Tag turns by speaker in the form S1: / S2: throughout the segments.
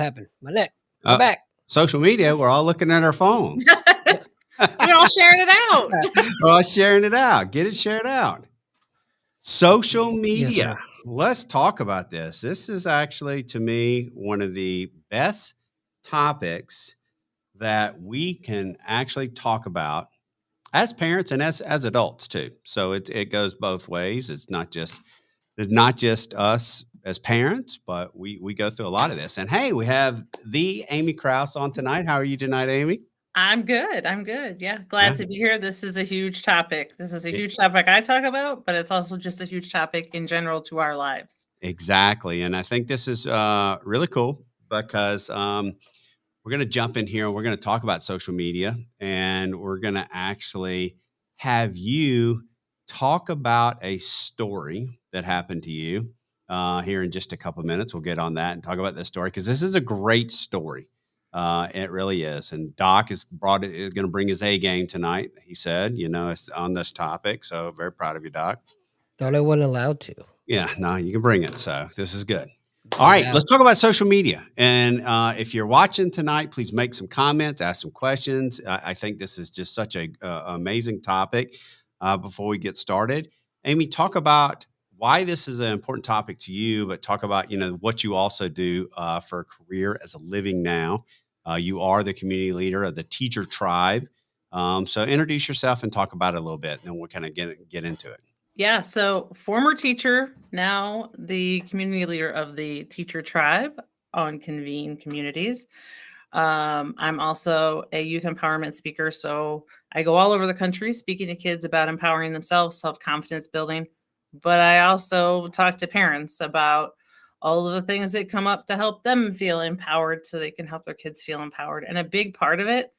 S1: happened? My neck, my
S2: Uh,
S1: back.
S2: Social media, we're all looking at our phones.
S3: We're all sharing it out.
S2: We're all sharing it out. Get it shared out. Social
S1: Yes,
S2: media.
S1: sir.
S2: Let's talk about this. This is actually, to me, one of the best topics that we can actually talk about as parents and as adults too. So it goes both ways. It's not just us as parents, but we go through a lot of this. And hey, we have the Amy Kraus on tonight. How are you tonight, Amy?
S3: I'm good. I'm good. Yeah. Glad
S2: Yeah.
S3: to be here. This is a huge topic. This is a
S2: E-
S3: huge topic I talk about, but it's also just a huge topic in general to our lives.
S2: Exactly. And I think this is really cool because we're going to jump in here and we're going to talk about social media and we're going to actually have you talk about a story that happened to you here in just a couple of minutes. We'll get on that and talk about this story because this is a great story. It really is. And Doc is going to bring his A game tonight. He said, it's on this topic. So very proud of you, Doc.
S1: Thought I wasn't allowed to.
S2: Yeah, no, you can bring it. So this is good. All right, let's talk about social media. And if you're watching tonight, please make some comments, ask some questions. I think this is just such a amazing topic. Before we get started, Amy, talk about why this is an important topic to you, but talk about what you also do for a career as a living now. You are the community leader of the Teacher Tribe. So introduce yourself and talk about it a little bit, and then we'll kind of get into it.
S3: Yeah, so former teacher, now the community leader of the Teacher Tribe on Convene Communities. I'm also a youth empowerment speaker, so I go all over the country speaking to kids about empowering themselves, self-confidence building, but I also talk to parents about all of the things that come up to help them feel empowered so they can help their kids feel empowered. And a big part of it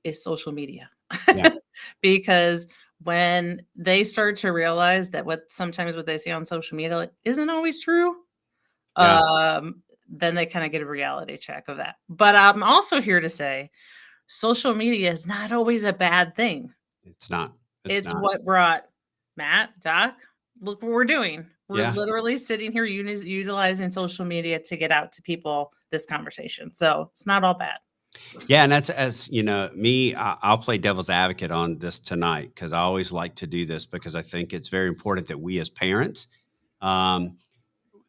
S3: is social media.
S2: Yeah.
S3: Because when they start to realize that sometimes what they see on social media isn't always true,
S2: Yeah.
S3: then they kind of get a reality check of that. But I'm also here to say social media is not always a bad thing.
S2: It's not.
S3: It's
S2: not.
S3: what brought Matt, Doc, look what we're doing. We're
S2: Yeah.
S3: literally sitting here utilizing social media to get out to people this conversation. So it's not all bad.
S2: Yeah, and that's me. I'll play devil's advocate on this tonight because I always like to do this because I think it's very important that we as parents,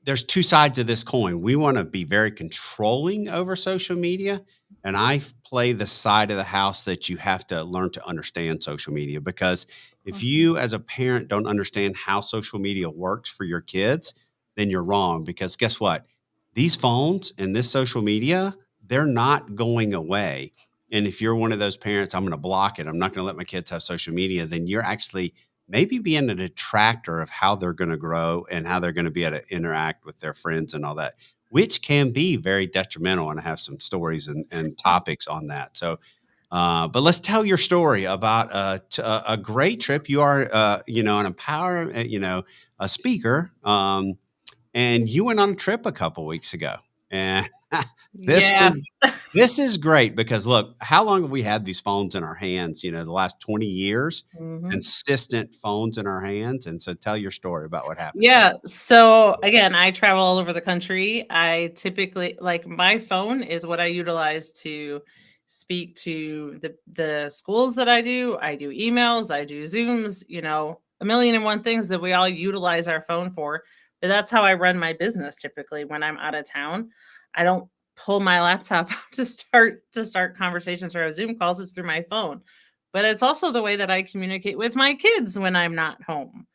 S2: there's two sides of this coin. We want to be very controlling over social media, and I play the side of the house that you have to learn to understand social media because if you as a parent don't understand how social media works for your kids, then you're wrong because guess what? These phones and this social media, they're not going away. And if you're one of those parents, I'm going to block it. I'm not going to let my kids have social media. Then you're actually maybe being a detractor of how they're going to grow and how they're going to be able to interact with their friends and all that, which can be very detrimental. And I have some stories and topics on that. So, but let's tell your story about a great trip. You are, an empower, a speaker. And you went on a trip a couple weeks ago, and this is great because look, how long have we had these phones in our hands? The last 20 years, consistent phones in our hands. And so tell your story about what happened.
S3: Yeah. So again, I travel all over the country. I typically my phone is what I utilize to speak to the schools that I do. I do emails, I do Zooms, a million and one things that we all utilize our phone for. But that's how I run my business typically when I'm out of town. I don't pull my laptop out to start conversations or Zoom calls. It's through my phone. But it's also the way that I communicate with my kids when I'm not home.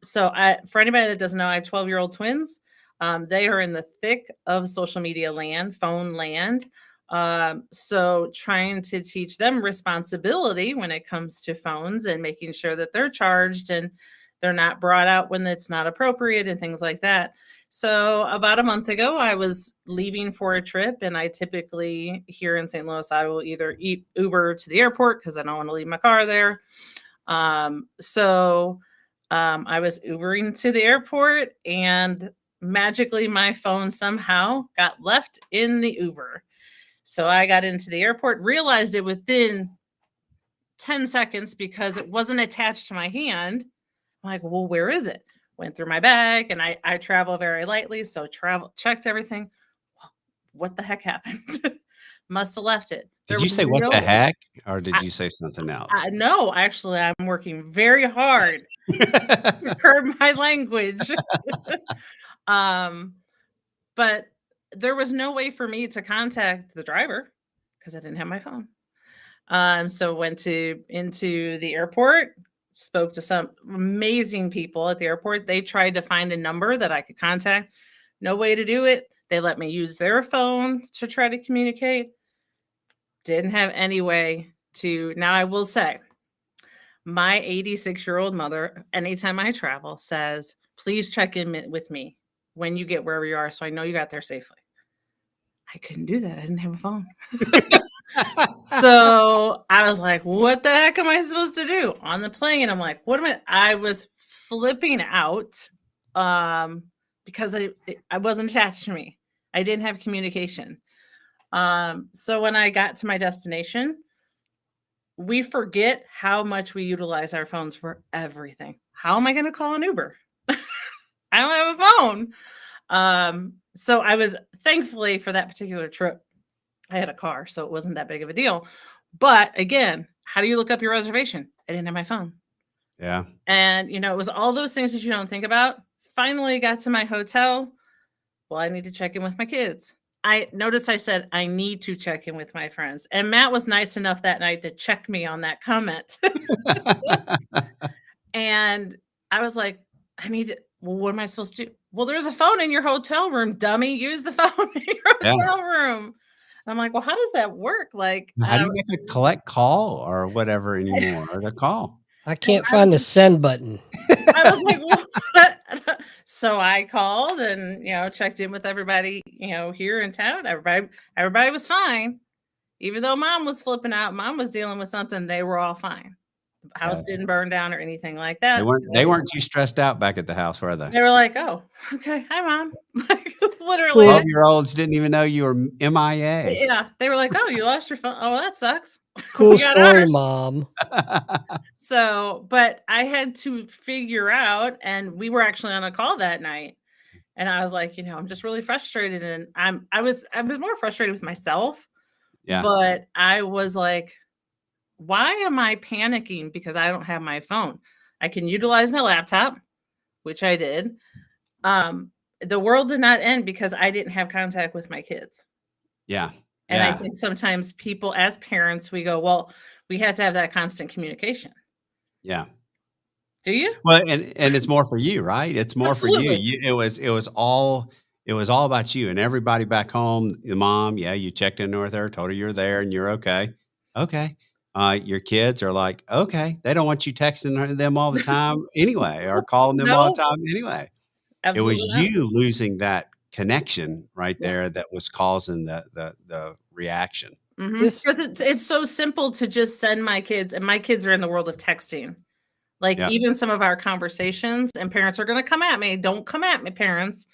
S3: So for anybody that doesn't know, I have 12-year-old twins. They are in the thick of social media land, phone land. So trying to teach them responsibility when it comes to phones and making sure that they're charged and they're not brought out when it's not appropriate and things like that. So about a month ago, I was leaving for a trip, and I typically here in St. Louis, I will either Uber to the airport because I don't want to leave my car there. So I was Ubering to the airport, and magically my phone somehow got left in the Uber. So I got into the airport, realized it within 10 seconds because it wasn't attached to my hand. I'm like, well, where is it? Went through my bag, and I travel very lightly. So checked everything. what the heck happened? Must have left it. There
S2: Did you
S3: was
S2: say what the
S3: no
S2: heck, or did
S3: I
S2: you say something else?
S3: no, actually, I'm working very hard to curb my language. Um, but there was no way for me to contact the driver because I didn't have my phone. So went into the airport, spoke to some amazing people at the airport. They tried to find a number that I could contact. No way to do it. They let me use their phone to try to communicate. Didn't have any way to. Now I will say, my 86-year-old mother, anytime I travel, says, please check in with me when you get wherever you are so I know you got there safely. I couldn't do that. I didn't have a phone. So I was like, what the heck am I supposed to do on the plane? I'm like, what am I was flipping out because I wasn't attached to me. I didn't have communication. So when I got to my destination, we forget how much we utilize our phones for everything. How am I going to call an Uber? I don't have a phone. So I was thankfully for that particular trip, I had a car, so it wasn't that big of a deal. But again, how do you look up your reservation? I didn't have my phone.
S2: Yeah.
S3: And, it was all those things that you don't think about. Finally got to my hotel. Well, I need to check in with my kids. I noticed I said, I need to check in with my friends. And Matt was nice enough that night to check me on that comment. And I was like, well, what am I supposed to do? Well, there's a phone in your hotel room, dummy. Use the phone in your hotel room. And I'm like, well, how does that work? Like,
S2: How do you make a collect call or whatever anymore, or to call?
S1: I can't find the send button.
S3: I was like, what? So I called and, checked in with everybody, here in town. Everybody was fine. Even though mom was flipping out, mom was dealing with something, they were all fine. The house didn't burn down or anything like that.
S2: They weren't too stressed out back at the house, were they?
S3: They were like, oh, okay. Hi, mom. Like, literally.
S2: 12-year-olds didn't even know you were MIA.
S3: Yeah. They were like, oh, you lost your phone. Oh, well, that sucks.
S1: Cool story, mom.
S3: So, but I had to figure out, and we were actually on a call that night. And I was like, I'm just really frustrated. And I was more frustrated with myself.
S2: Yeah.
S3: But I was like, why am I panicking because I don't have my phone? I can utilize my laptop, which I did. The world did not end because I didn't have contact with my kids.
S2: Yeah.
S3: And I think sometimes people as parents, we go, well, we had to have that constant communication.
S2: Yeah.
S3: Do you?
S2: Well, and it's more for you, right? It's more
S3: Absolutely.
S2: for you. It was all about you and everybody back home. The mom, you checked in with her, told her you're there and you're okay. Okay. Your kids are like, okay, they don't want you texting them all the time anyway, or calling them all the time anyway.
S3: Absolutely
S2: It was
S3: not.
S2: you losing that connection right
S3: Yeah.
S2: there that was causing the reaction.
S3: Mm-hmm.
S1: This
S3: It's so simple to just send my kids, and my kids are in the world of texting. Like
S2: Yeah.
S3: even some of our conversations, and parents are going to come at me. Don't come at me, parents.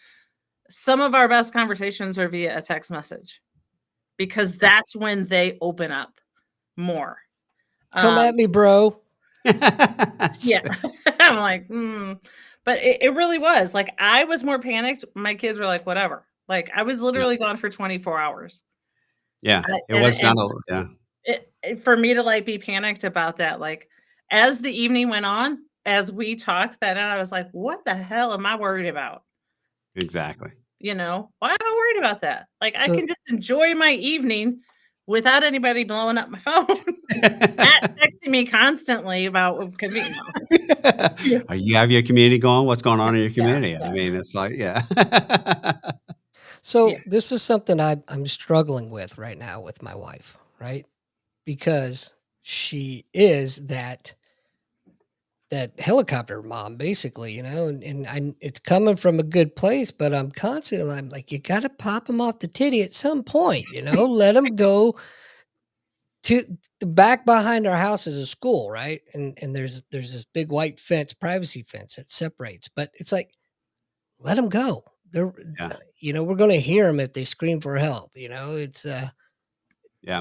S3: Some of our best conversations are via a text message because that's when they open up more.
S1: come at me, bro.
S3: Yeah. I'm like, but it really was like, I was more panicked. My kids were like, whatever. Like I was literally gone for 24 hours.
S2: Yeah. It was not
S3: For me to like be panicked about that, like as the evening went on, as we talked that night, I was like, what the hell am I worried about?
S2: Exactly.
S3: Why am I worried about that? Like I
S1: So-
S3: can just enjoy my evening without anybody blowing up my phone. Not texting me constantly about convenience.
S2: You have your community going? What's going on in your
S3: Yeah,
S2: community?
S3: yeah.
S2: I mean, it's like,
S1: So
S3: Yeah.
S1: this is something I'm struggling with right now with my wife, right? Because she is that helicopter mom, basically, and it's coming from a good place, but I'm like, you got to pop them off the titty at some point, let them go to the back behind our house is a school, right? And there's this big white fence, privacy fence that separates, but it's like, let them go. They're, we're going to hear them if they scream for help. It's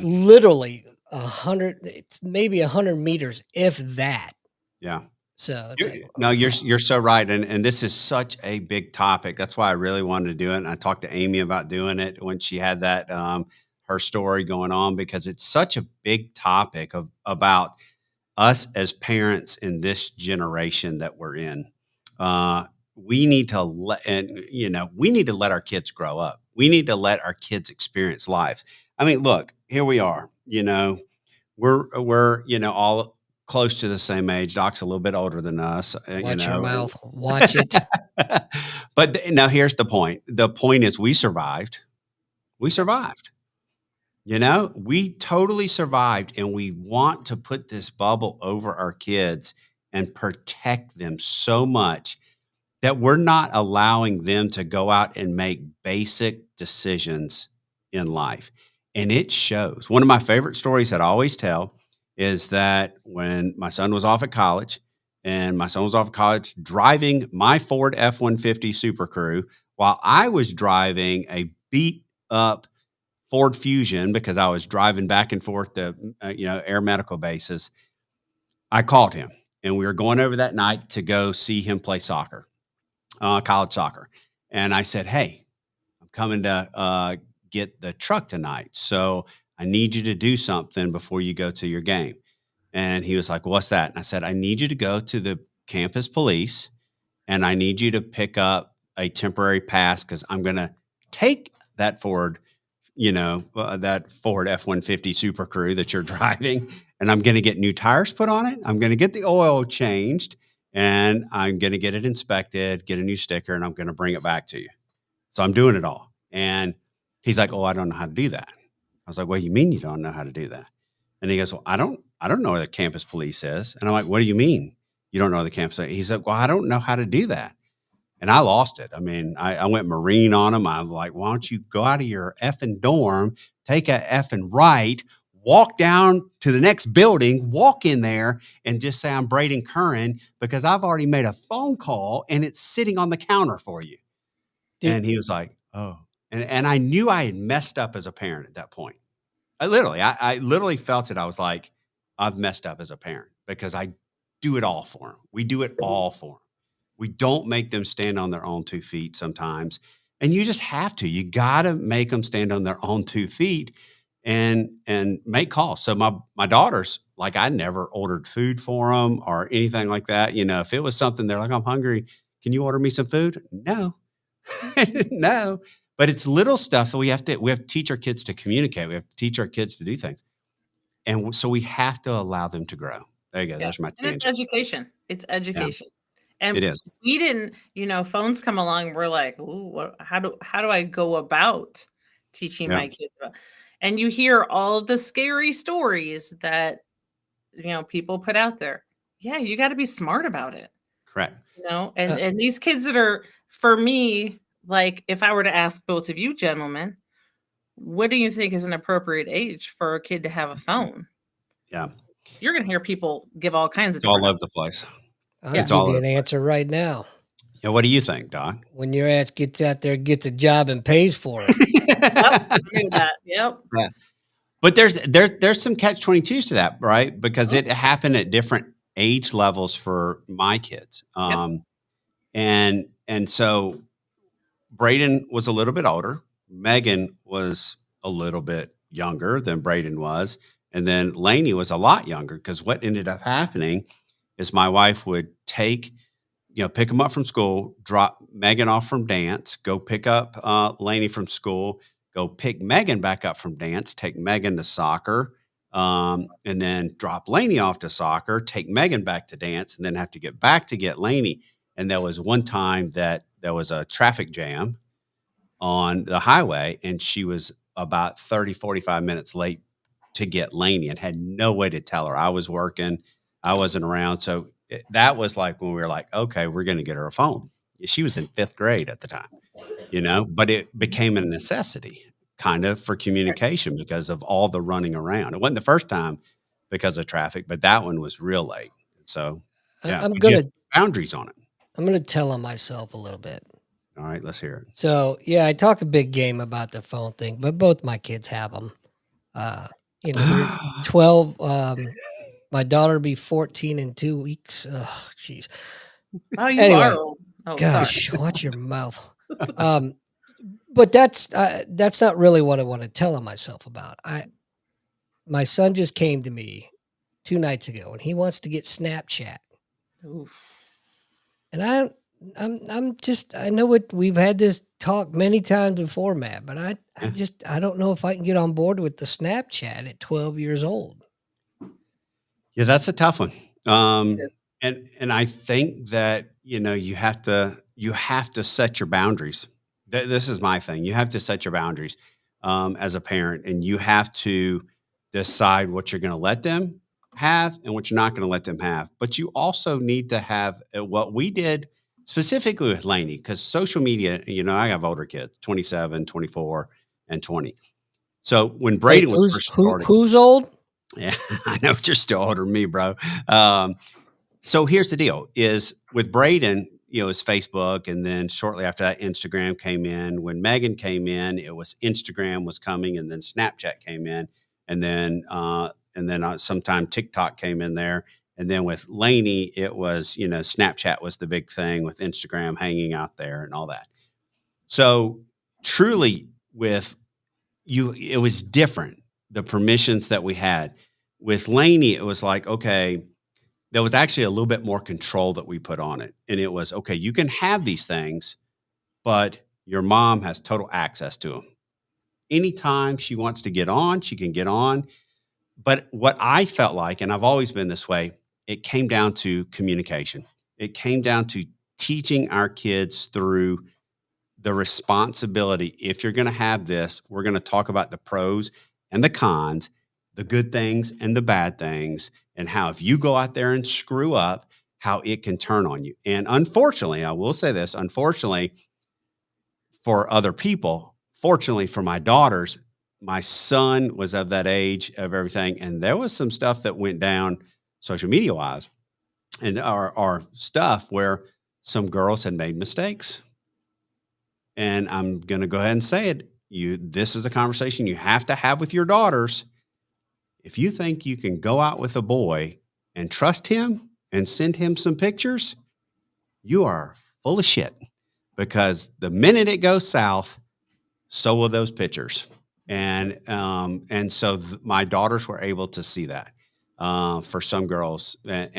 S1: literally 100. It's maybe 100 meters, if that.
S2: Yeah.
S1: So it's like,
S2: No, you're so right, and this is such a big topic. That's why I really wanted to do it, and I talked to Amy about doing it when she had that, her story going on because it's such a big topic of about us as parents in this generation that we're in. Uh, we need to let and, we need to let our kids grow up. We need to let our kids experience life. I mean, look, here we are, we're, all close to the same age. Doc's a little bit older than us,
S1: watch your mouth, watch it.
S2: but now here's the point. The point is we survived. We survived. We totally survived, and we want to put this bubble over our kids and protect them so much that we're not allowing them to go out and make basic decisions in life. And it shows. One of my favorite stories that I always tell is that when my son was off at college, and my son was off at college driving my Ford F-150 Super Crew while I was driving a beat up Ford Fusion because I was driving back and forth to, air medical bases. I called him, and we were going over that night to go see him play soccer, college soccer. And I said, "Hey, I'm coming to get the truck tonight. So I need you to do something before you go to your game." And he was like, "What's that?" And I said, "I need you to go to the campus police, and I need you to pick up a temporary pass because I'm going to take that Ford, that Ford F-150 Super Crew that you're driving, and I'm going to get new tires put on it. I'm going to get the oil changed, and I'm going to get it inspected, get a new sticker, and I'm going to bring it back to you. So I'm doing it all." And he's like, "Oh, I don't know how to do that." I was like, "What do you mean you don't know how to do that?" And he goes, "Well, I don't know where the campus police is." And I'm like, "What do you mean you don't know where the campus is?" He said, "Well, I don't know how to do that." And I lost it. I mean, I went Marine on him. I'm like, "Why don't you go out of your effing dorm, take a effing right, walk down to the next building, walk in there, and just say I'm Braden Curran because I've already made a phone call and it's sitting on the counter for you."
S1: Did,
S2: And he was like, "Oh," and I knew I had messed up as a parent at that point. I literally felt it. I was like, I've messed up as a parent because I do it all for them. We do it all for them. We don't make them stand on their own 2 feet sometimes. And you just have to. You got to make them stand on their own 2 feet and make calls. So my daughters, like I never ordered food for them or anything like that. If it was something they're like, "I'm hungry, can you order me some food?" No. No. But it's little stuff that we have to teach our kids to communicate. We have to teach our kids to do things. And so we have to allow them to grow. There you go.
S3: Yeah,
S2: There's my
S3: and it's
S2: tangent.
S3: education. It's
S2: Yeah,
S3: education.
S2: it
S3: And
S2: is.
S3: we didn't, phones come along, we're like, "Ooh, how do I go about teaching
S2: Yeah,
S3: my kids about?" And you hear all of the scary stories that, people put out there. Yeah, you gotta be smart about it,
S2: correct.
S3: and
S1: uh,
S3: and these kids that are for me, like, if I were to ask both of you gentlemen, what do you think is an appropriate age for a kid to have a phone?
S2: Yeah.
S3: You're gonna hear people give all kinds of
S2: It's all
S3: different.
S2: over the place.
S1: I'll
S3: Yeah.
S2: It's
S1: give
S2: all
S1: you
S2: over
S1: an
S2: the place.
S1: answer right now.
S2: Yeah. What do you think, Doc?
S1: When your ass gets out there, gets a job, and pays for it.
S3: Yep, I agree with that. Yep.
S2: Yeah. But there's some catch-22s to that, right? Because
S3: Mhm.
S2: it happened at different age levels for my kids.
S3: Yep.
S2: And so Braden was a little bit older. Megan was a little bit younger than Braden was. And then Lainey was a lot younger because what ended up happening is my wife would pick them up from school, drop Megan off from dance, go pick up Lainey from school, go pick Megan back up from dance, take Megan to soccer, and then drop Lainey off to soccer, take Megan back to dance, and then have to get back to get Lainey. And there was one time that there was a traffic jam on the highway, and she was about 30, 45 minutes late to get Lainey and had no way to tell her. I was working, I wasn't around. So that was like when we were like, okay, we're going to get her a phone. She was in fifth grade at the time, but it became a necessity kind of for communication because of all the running around. It wasn't the first time because of traffic, but that one was real late. So,
S1: I,
S2: yeah,
S1: I'm
S2: but you have
S1: gonna
S2: boundaries on it.
S1: I'm gonna tell on myself a little bit.
S2: All right, let's hear it.
S1: So yeah, I talk a big game about the phone thing, but both my kids have them. Your 12. My daughter will be 14 in 2 weeks. Oh, jeez.
S3: Oh, you are
S1: Anyway,
S3: old. Oh, sorry.
S1: gosh, watch your mouth. Um, but that's not really what I want to tell myself about. My son just came to me 2 nights ago, and he wants to get Snapchat.
S3: Oof.
S1: And I'm just I know we've had this talk many times before, Matt, but
S2: Yeah.
S1: I don't know if I can get on board with the Snapchat at 12 years old.
S2: Yeah, that's a tough one.
S3: Yes.
S2: And I think that, you have to set your boundaries. This is my thing. You have to set your boundaries as a parent, and you have to decide what you're going to let them have and what you're not going to let them have. But you also need to have what we did specifically with Lainey, because social media, I have older kids, 27, 24, and 20. So when
S1: Wait,
S2: Braden was first starting,
S1: who's old?
S2: yeah, I know you're still older than me, bro. So here's the deal: is with Braden, it's Facebook, and then shortly after that, Instagram came in. When Megan came in, it was Instagram was coming, and then Snapchat came in, and then sometime TikTok came in there, and then with Lainey, it was Snapchat was the big thing with Instagram hanging out there and all that. So truly, with you, it was different. The permissions that we had with Lainey, it was like, okay, there was actually a little bit more control that we put on it. And it was, okay, you can have these things, but your mom has total access to them. Anytime she wants to get on, she can get on. But what I felt like, and I've always been this way, it came down to communication. It came down to teaching our kids through the responsibility. If you're going to have this, we're going to talk about the pros and the cons, the good things and the bad things, and how if you go out there and screw up, how it can turn on you. And unfortunately, I will say this, unfortunately for other people, fortunately for my daughters, my son was of that age of everything. And there was some stuff that went down social media wise and our stuff where some girls had made mistakes. And I'm going to go ahead and say it. This is a conversation you have to have with your daughters. If you think you can go out with a boy and trust him and send him some pictures, you are full of shit, because the minute it goes south, so will those pictures. And so my daughters were able to see that for some girls. And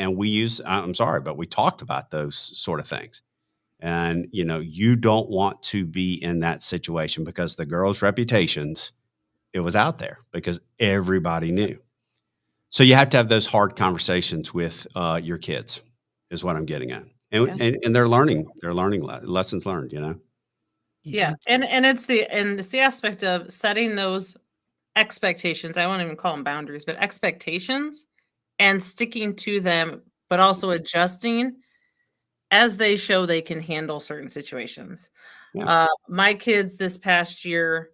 S2: I'm sorry, but we talked about those sort of things. And, you don't want to be in that situation, because the girls' reputations, it was out there because everybody knew. So you have to have those hard conversations with your kids is what I'm getting at. And,
S3: Yeah.
S2: and they're learning lessons learned,
S3: Yeah. And it's the aspect of setting those expectations. I won't even call them boundaries, but expectations, and sticking to them, but also adjusting as they show they can handle certain situations.
S2: Yeah.
S3: My kids this past year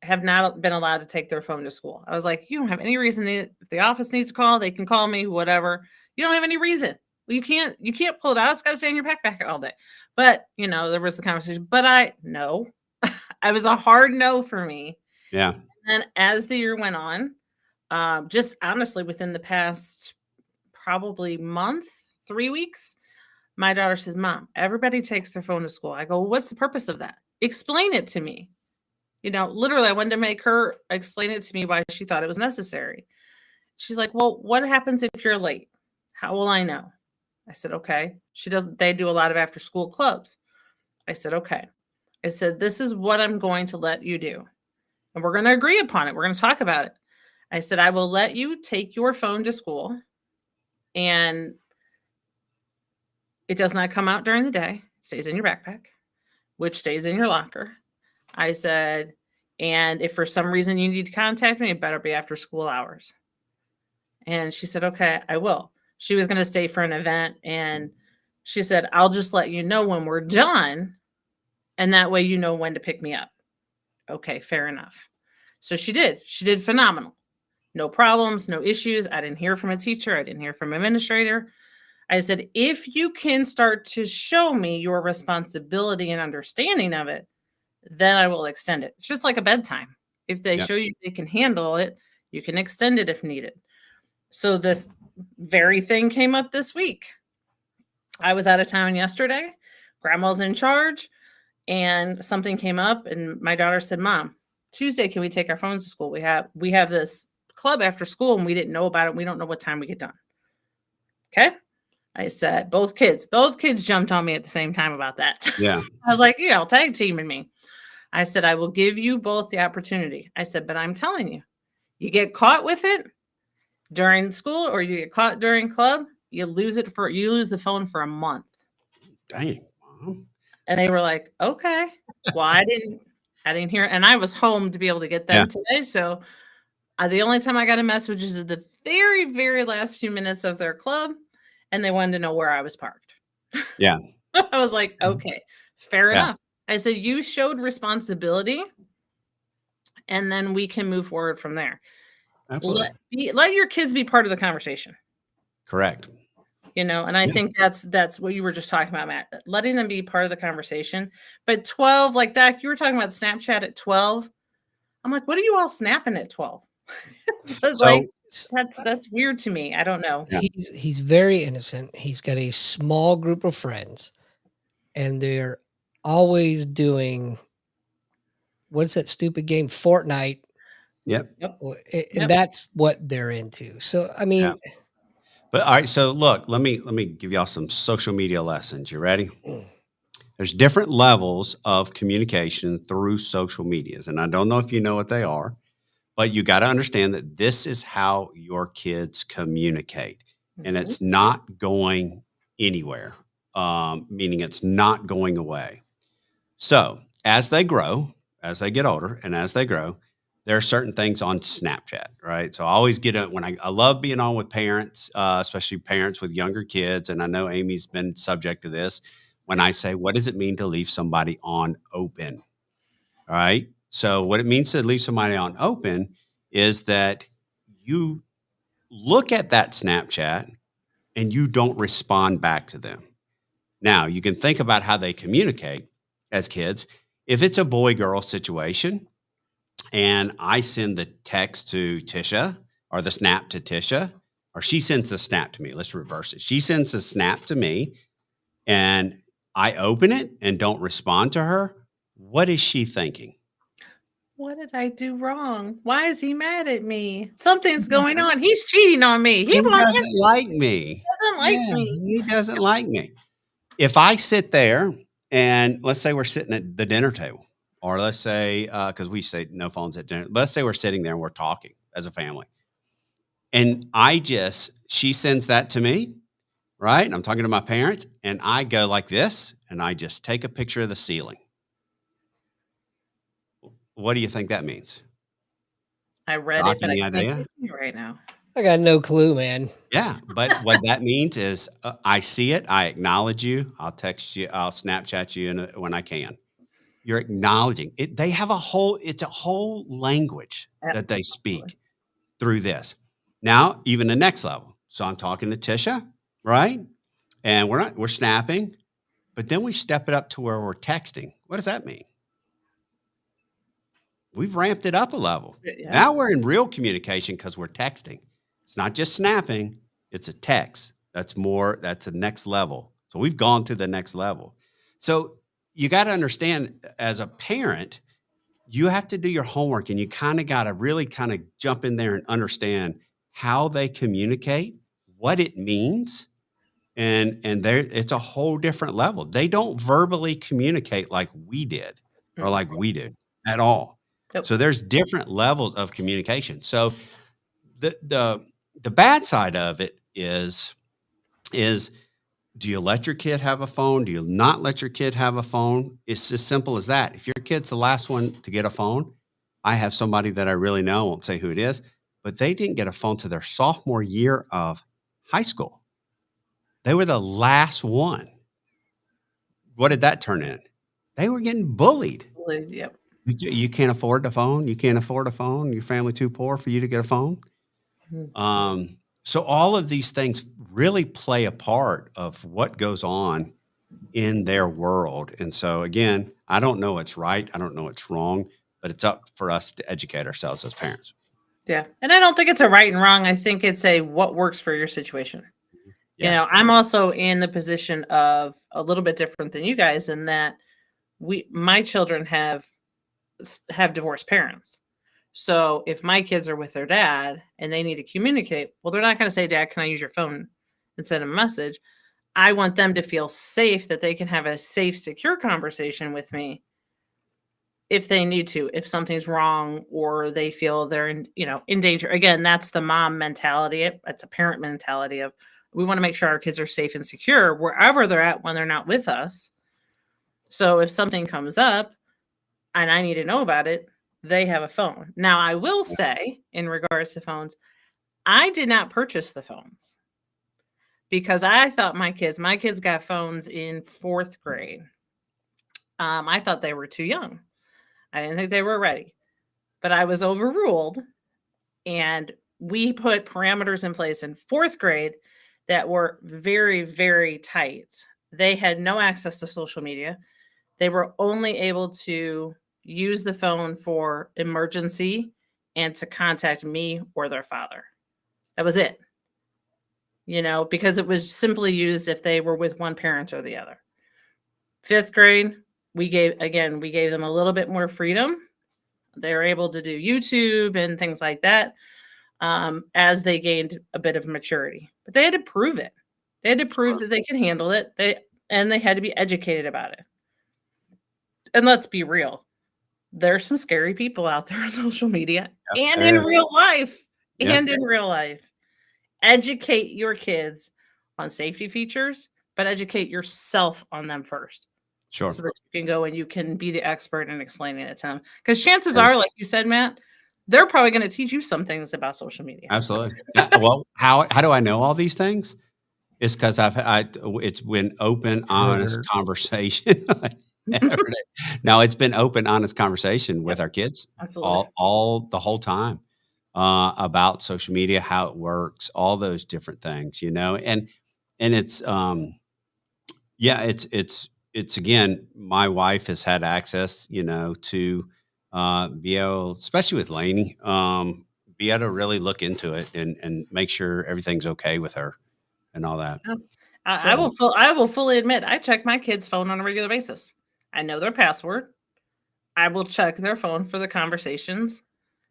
S3: have not been allowed to take their phone to school. I was like, you don't have any reason. If the office needs to call, they can call me, whatever. You don't have any reason. Well, you can't pull it out. It's got to stay in your backpack all day. But, there was the conversation, but no, I was a hard no for me.
S2: Yeah.
S3: And as the year went on, just honestly, within the past probably month, 3 weeks, my daughter says, Mom, everybody takes their phone to school. I go, well, what's the purpose of that? Explain it to me. Literally, I wanted to make her explain it to me why she thought it was necessary. She's like, well, what happens if you're late? How will I know? I said, okay. They do a lot of after school clubs. I said, okay. I said, this is what I'm going to let you do. And we're going to agree upon it. We're going to talk about it. I said, I will let you take your phone to school, and it does not come out during the day. It stays in your backpack, which stays in your locker. I said, and if for some reason you need to contact me, it better be after school hours. And she said, okay, I will. She was going to stay for an event, and she said, I'll just let you know when we're done, and that way you know when to pick me up. Okay, fair enough. So she did. She did phenomenal. No problems, no issues. I didn't hear from a teacher. I didn't hear from an administrator. I said, if you can start to show me your responsibility and understanding of it, then I will extend it. It's just like a bedtime. If they
S2: Yep.
S3: show you they can handle it, you can extend it if needed. So this very thing came up this week. I was out of town yesterday. Grandma's in charge, and something came up, and my daughter said, "Mom, Tuesday, can we take our phones to school? We have this club after school, and we didn't know about it. We don't know what time we get done." Okay. I said, both kids jumped on me at the same time about that.
S2: Yeah.
S3: I was like, yeah, tag teaming me. I said, I will give you both the opportunity. I said, but I'm telling you, you get caught with it during school or you get caught during club, you lose the phone for a month.
S2: Dang. Mom.
S3: And they were like, okay. Well, I didn't hear, and I was home to be able to get them today. So the only time I got a message is at the very, very last few minutes of their club, and they wanted to know where I was parked.
S2: Yeah.
S3: I was like, okay, fair enough. I said, you showed responsibility, and then we can move forward from there.
S2: Absolutely.
S3: Let your kids be part of the conversation.
S2: Correct.
S3: And I think that's what you were just talking about, Matt, letting them be part of the conversation. But 12, like Doc, you were talking about Snapchat at 12. I'm like, what are you all snapping at 12? Like, that's weird to me. I don't know.
S1: He's very innocent. He's got a small group of friends, and they're always doing, what's that stupid game? Fortnite.
S2: Yep.
S1: And that's what they're into. So, I mean,
S2: but all right. So look, let me give y'all some social media lessons. You ready? There's different levels of communication through social medias. And I don't know if you know what they are, but you got to understand that this is how your kids communicate. And it's not going anywhere, meaning it's not going away. So as they grow, as they get older and as they grow, there are certain things on Snapchat, right? So I always get it when I love being on with parents, especially parents with younger kids. And I know Amy's been subject to this when I say, what does it mean to leave somebody on open? All right. So what it means to leave somebody on open is that you look at that Snapchat and you don't respond back to them. Now you can think about how they communicate as kids. If it's a boy-girl situation and I send the text to Tisha or the snap to Tisha, or she sends the snap to me, let's reverse it. She sends the snap to me and I open it and don't respond to her. What is she thinking?
S3: What did I do wrong? Why is he mad at me? Something's going on. He's cheating on me.
S2: He doesn't like me. He doesn't like me. If I sit there and let's say we're sitting at the dinner table, or let's say, because we say no phones at dinner, let's say we're sitting there and we're talking as a family. And she sends that to me, right? And I'm talking to my parents and I go like this and I just take a picture of the ceiling. What do you think that means?
S3: I read it, but I can't see you right now.
S1: I got no clue, man.
S2: Yeah, but what that means is I see it, I acknowledge you, I'll text you, I'll Snapchat you when I can. You're acknowledging it. It's a whole language that they speak through this. Now, even the next level. So I'm talking to Tisha, right? And we're snapping, but then we step it up to where we're texting. What does that mean? We've ramped it up a level. Yeah. Now we're in real communication because we're texting. It's not just snapping, it's a text. That's the next level. So we've gone to the next level. So you got to understand as a parent, you have to do your homework and you kind of got to really kind of jump in there and understand how they communicate, what it means. And it's a whole different level. They don't verbally communicate like we did or like we did at all. Yep. So there's different levels of communication. So the bad side of it is do you let your kid have a phone? Do you not let your kid have a phone? It's as simple as that. If your kid's the last one to get a phone, I have somebody that I really know, I won't say who it is, but they didn't get a phone to their sophomore year of high school. They were the last one. What did that turn in? They were getting bullied.
S3: Yep.
S2: You can't afford the phone. You can't afford a phone. Your family too poor for you to get a phone. Mm-hmm. So all of these things really play a part of what goes on in their world. And so again, I don't know what's right. I don't know what's wrong, but it's up for us to educate ourselves as parents.
S3: Yeah. And I don't think it's a right and wrong. I think it's a what works for your situation. You
S2: Yeah.
S3: know, I'm also in the position of a little bit different than you guys in that my children have divorced parents. So if my kids are with their dad and they need to communicate, well, they're not going to say, Dad, can I use your phone and send a message? I want them to feel safe that they can have a safe, secure conversation with me if they need to, if something's wrong or they feel they're in danger. Again, that's the mom mentality. It's a parent mentality of we want to make sure our kids are safe and secure wherever they're at when they're not with us. So if something comes up and I need to know about it, they have a phone. Now, I will say in regards to phones, I did not purchase the phones because I thought my kids got phones in 4th grade. I thought they were too young. I didn't think they were ready, but I was overruled and we put parameters in place in 4th grade that were very, very tight. They had no access to social media. They were only able to use the phone for emergency and to contact me or their father. That was it. Because it was simply used if they were with one parent or the other. 5th grade, we gave them a little bit more freedom. They were able to do YouTube and things like that as they gained a bit of maturity. But they had to prove it. They had to prove that they could handle it. They had to be educated about it. And let's be real. There's some scary people out there on social media and in real life. And in real life. Educate your kids on safety features, but educate yourself on them first.
S2: Sure.
S3: So that you can go and you can be the expert in explaining it to them. Because chances are, like you said, Matt, they're probably going to teach you some things about social media.
S2: Absolutely. Well, how do I know all these things? It's because it's been open, honest conversation. No, it's been open, honest conversation with our kids
S3: Absolutely.
S2: all the whole time about social media, how it works, all those different things, and it's it's again, my wife has had access, to be able, especially with Lainey, be able to really look into it and make sure everything's okay with her and all that.
S3: I will fully admit I check my kids' phone on a regular basis. I know their password. I will check their phone for the conversations.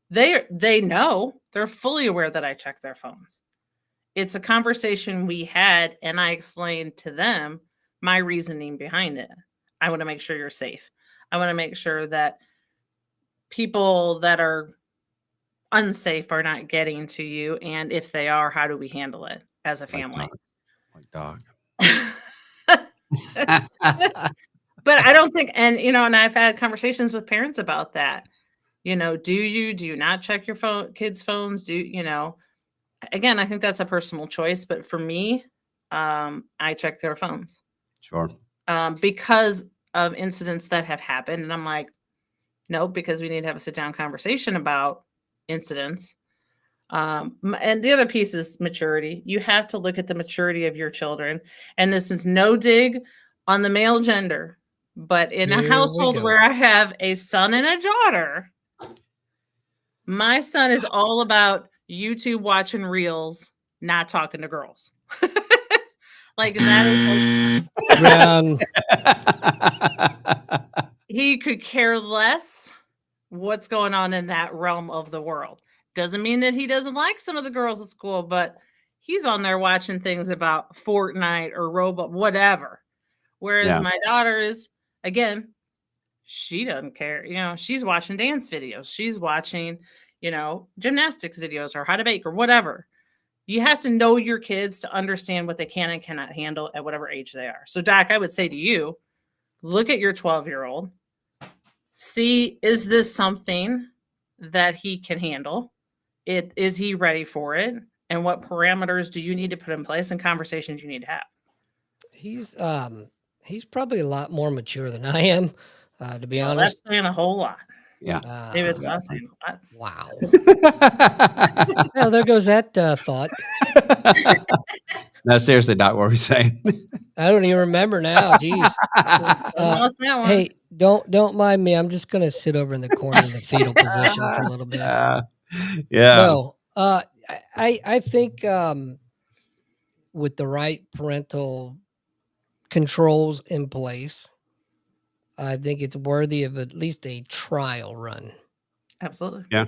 S3: They know, they're fully aware that I check their phones. It's a conversation we had, and I explained to them my reasoning behind it. I want to make sure you're safe. I want to make sure that people that are unsafe are not getting to you. And if they are, how do we handle it as a family?
S2: Like dog.
S3: But I don't think, and I've had conversations with parents about that. Do you not check your kids' phones? Again, I think that's a personal choice, but for me, I check their phones.
S2: Sure.
S3: Because of incidents that have happened. And I'm like, no, because we need to have a sit down conversation about incidents. And the other piece is maturity. You have to look at the maturity of your children. And this is no dig on the male gender, but in a household where I have a son and a daughter, my son is all about YouTube watching reels, not talking to girls. Like that is he could care less what's going on in that realm of the world. Doesn't mean that he doesn't like some of the girls at school, but he's on there watching things about Fortnite or Roblox, whatever. Whereas my daughter is, again, she doesn't care. She's watching dance videos. She's watching, gymnastics videos or how to bake or whatever. You have to know your kids to understand what they can and cannot handle at whatever age they are. So, Doc, I would say to you, look at your 12-year-old. See, is this something that he can handle? Is he ready for it? And what parameters do you need to put in place and conversations you need to have?
S1: He's probably a lot more mature than I am, to be honest.
S3: That's saying a whole lot.
S2: Yeah.
S3: Maybe it's not saying a lot.
S1: Wow. Well, there goes that thought.
S2: No, seriously, Doc, what were we saying?
S1: I don't even remember now. Jeez. Hey, don't mind me. I'm just gonna sit over in the corner in the fetal position for a little bit.
S2: Yeah.
S1: No, I think with the right parental controls in place, I think it's worthy of at least a trial run.
S3: Absolutely.
S2: Yeah.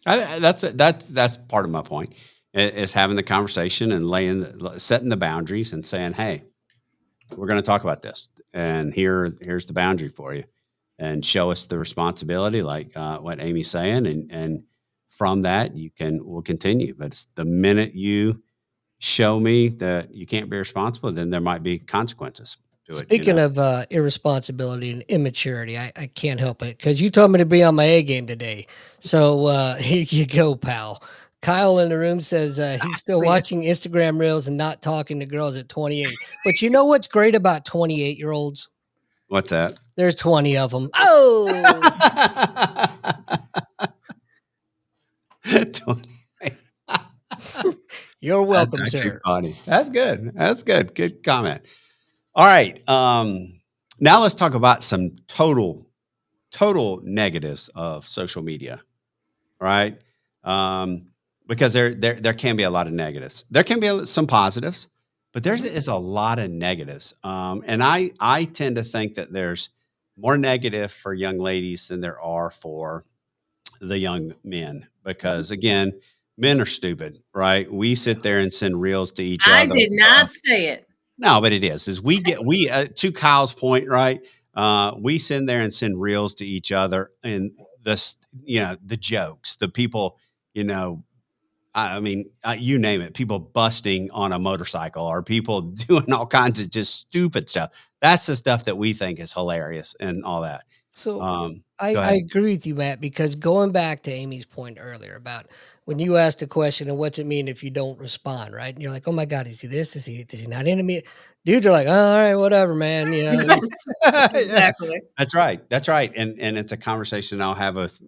S2: That's part of my point is having the conversation and setting the boundaries and saying, hey, we're going to talk about this, and here's the boundary for you, and show us the responsibility, like what Amy's saying, and from that we'll continue. But it's the minute you show me that you can't be responsible, then there might be consequences to it.
S1: Speaking of irresponsibility and immaturity, I can't help it because you told me to be on my A game today. So here you go, pal. Kyle in the room says he's
S2: I
S1: still
S2: see it.
S1: watching Instagram reels and not talking to girls at 28. But you know what's great about 28-year-olds?
S2: What's that?
S1: There's 20 of them. Oh,
S2: 20.
S1: you're
S2: That's
S1: welcome,
S2: actually
S1: sir.
S2: funny. That's good. That's good. Good comment. All right. Now let's talk about some total negatives of social media. Right? Because there can be a lot of negatives. There can be some positives, but there
S3: Mhm.
S2: is a lot of negatives. And I tend to think that there's more negative for young ladies than there are for the young men,
S3: Mhm.
S2: because again, men are stupid, right? We sit there and send reels to each
S3: I
S2: other.
S3: did not say it.
S2: No, but it is we to Kyle's point, right? We send there and send reels to each other, and this, the jokes, the people, you know, I mean, you name it, people busting on a motorcycle or people doing all kinds of just stupid stuff. That's the stuff that we think is hilarious and all that.
S1: So
S2: Um,
S1: I,
S2: Go
S1: I
S2: ahead.
S1: agree with you, Matt, because going back to Amy's point earlier about when you asked a question and what's it mean if you don't respond, right? And you're like, oh my God, is he this? Is he not into me? Dudes are like, oh, all right, whatever, man.
S3: Yes,
S2: Yeah,
S3: exactly.
S2: that's right. That's right. And it's a conversation I'll have with,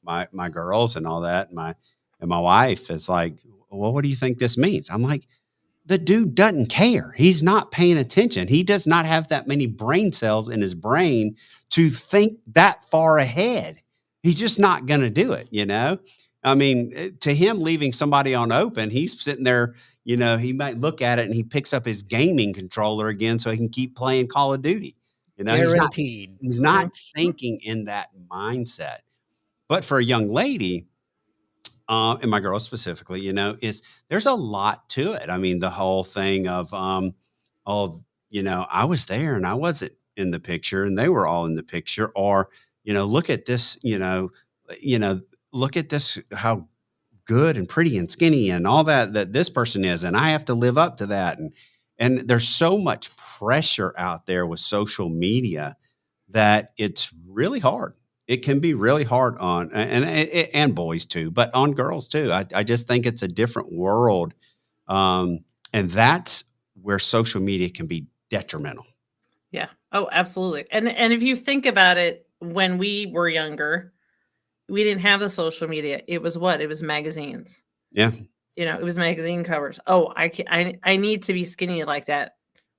S2: my girls and all that. And my wife is like, well, what do you think this means? I'm like, the dude doesn't care. He's not paying attention. He does not have that many brain cells in his brain to think that far ahead. He's just not going to do it. I mean, to him, leaving somebody on open, he's sitting there, he might look at it and he picks up his gaming controller again so he can keep playing Call of Duty. He's not
S1: Guaranteed.
S2: he's
S3: Mhm.
S2: not thinking in that mindset. But for a young lady, and my girl specifically, is there's a lot to it. I mean, the whole thing of, oh, I was there and I wasn't in the picture and they were all in the picture, or, look at this, you know, look at this, how good and pretty and skinny and all that this person is, and I have to live up to that. And there's so much pressure out there with social media that it's really hard. It can be really hard on and boys too, but on girls too. I just think it's a different world, and that's where social media can be detrimental.
S3: Yeah. Oh, absolutely. And if you think about it, when we were younger, we didn't have the social media. It was what? It was magazines.
S2: Yeah,
S3: It was magazine covers. Oh, I need to be skinny like that,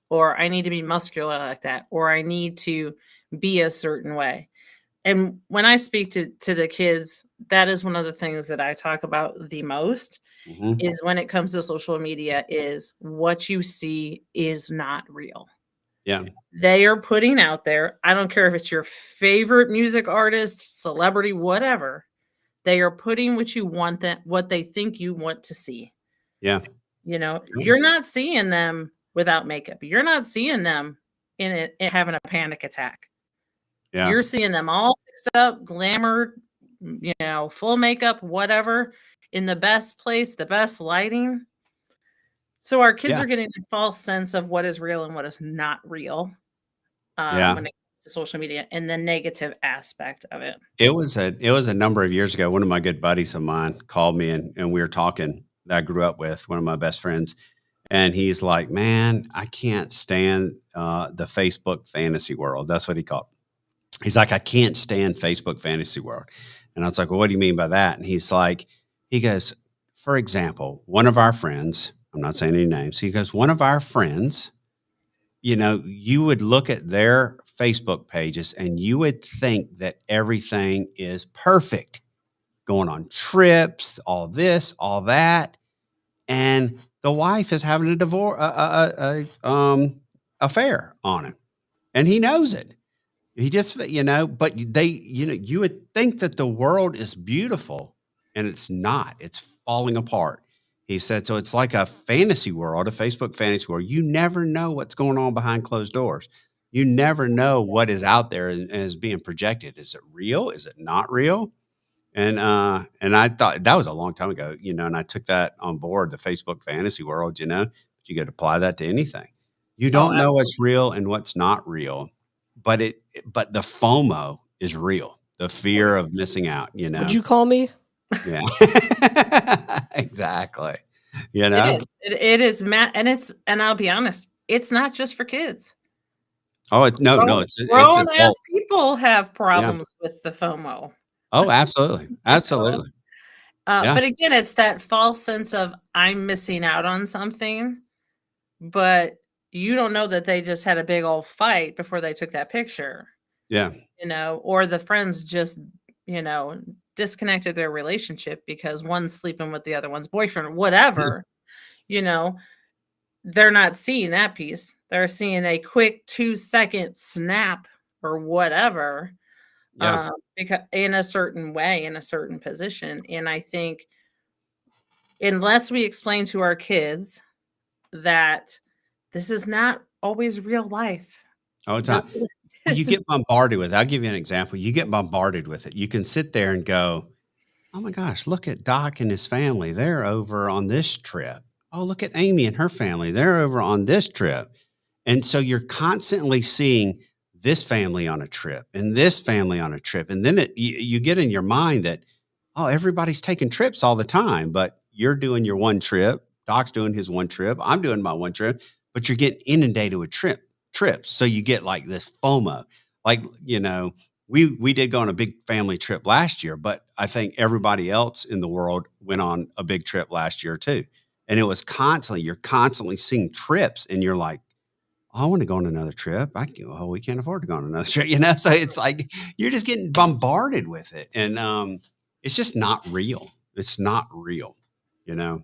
S3: or I need to be muscular like that, or I need to be a certain way. And when I speak to the kids, that is one of the things that I talk about the most
S2: hmm,
S3: is when it comes to social media is what you see is not real.
S2: yeah,
S3: They are putting out there, I don't care if it's your favorite music artist, celebrity, whatever. They are putting what they think you want to see.
S2: yeah, yeah,
S3: You're not seeing them without makeup. You're not seeing them in having a panic attack.
S2: yeah,
S3: You're seeing them all fixed up, glamored, full makeup, whatever, in the best place, the best lighting. So our kids
S2: yeah,
S3: are getting a false sense of what is real and what is not real,
S2: yeah.
S3: when it comes to social media and the negative aspect of it.
S2: It was a number of years ago. One of my good buddies of mine called me, and we were talking, that I grew up with, one of my best friends. And he's like, man, I can't stand the Facebook fantasy world. That's what he called. He's like, I can't stand Facebook fantasy world. And I was like, well, what do you mean by that? And he goes, for example, one of our friends, I'm not saying any names, he goes, one of our friends, you would look at their Facebook pages and you would think that everything is perfect. going on trips, all this, all that, and the wife is having a divorce, affair on him, and he knows it. He just, but you would think that the world is beautiful, and it's not. It's falling apart. He said, so it's like a fantasy world, a Facebook fantasy world. You never know what's going on behind closed doors. You never know what is out there and is being projected. Is it real? Is it not real? And I thought that was a long time ago, and I took that on board, the Facebook fantasy world, but you could apply that to anything. You
S3: Oh,
S2: don't know what's real and what's not real, but the FOMO is real. The fear of missing out,
S1: Would you call me?
S2: Yeah. Exactly.
S3: it is. It is, Matt, and I'll be honest, it's not just for kids.
S2: Oh, no, it's
S3: Grown ass
S2: adults.
S3: people have
S2: Yeah.
S3: problems with the FOMO.
S2: Oh, absolutely. Absolutely. Yeah.
S3: But again, it's that false sense of I'm missing out on something, but you don't know that they just had a big old fight before they took that picture,
S2: Yeah.
S3: or the friends just, disconnected their relationship because one's sleeping with the other one's boyfriend or whatever, you know, they're not seeing that piece. They're seeing a quick 2-second snap or whatever,
S2: Yeah.
S3: because in a certain way, in a certain position. And I think unless we explain to our kids that this is not always real life.
S2: Oh, it's
S3: This
S2: not.
S3: is
S2: Well, you
S3: it's
S2: get bombarded with it. I'll give you an example. You get bombarded with it. You can sit there and go, "Oh my gosh, look at Doc and his family. They're over on this trip. Oh, look at Amy and her family. They're over on this trip." And so you're constantly seeing this family on a trip and this family on a trip. And then you get in your mind that, oh, everybody's taking trips all the time, but you're doing your one trip. Doc's doing his one trip. I'm doing my one trip, but you're getting inundated with trips. So you get like this FOMO. Like, we did go on a big family trip last year, but I think everybody else in the world went on a big trip last year too. And it was you're constantly seeing trips and you're like, "Oh, I want to go on another trip. We can't afford to go on another trip," So it's like you're just getting bombarded with it, and it's just not real. It's not real, you know.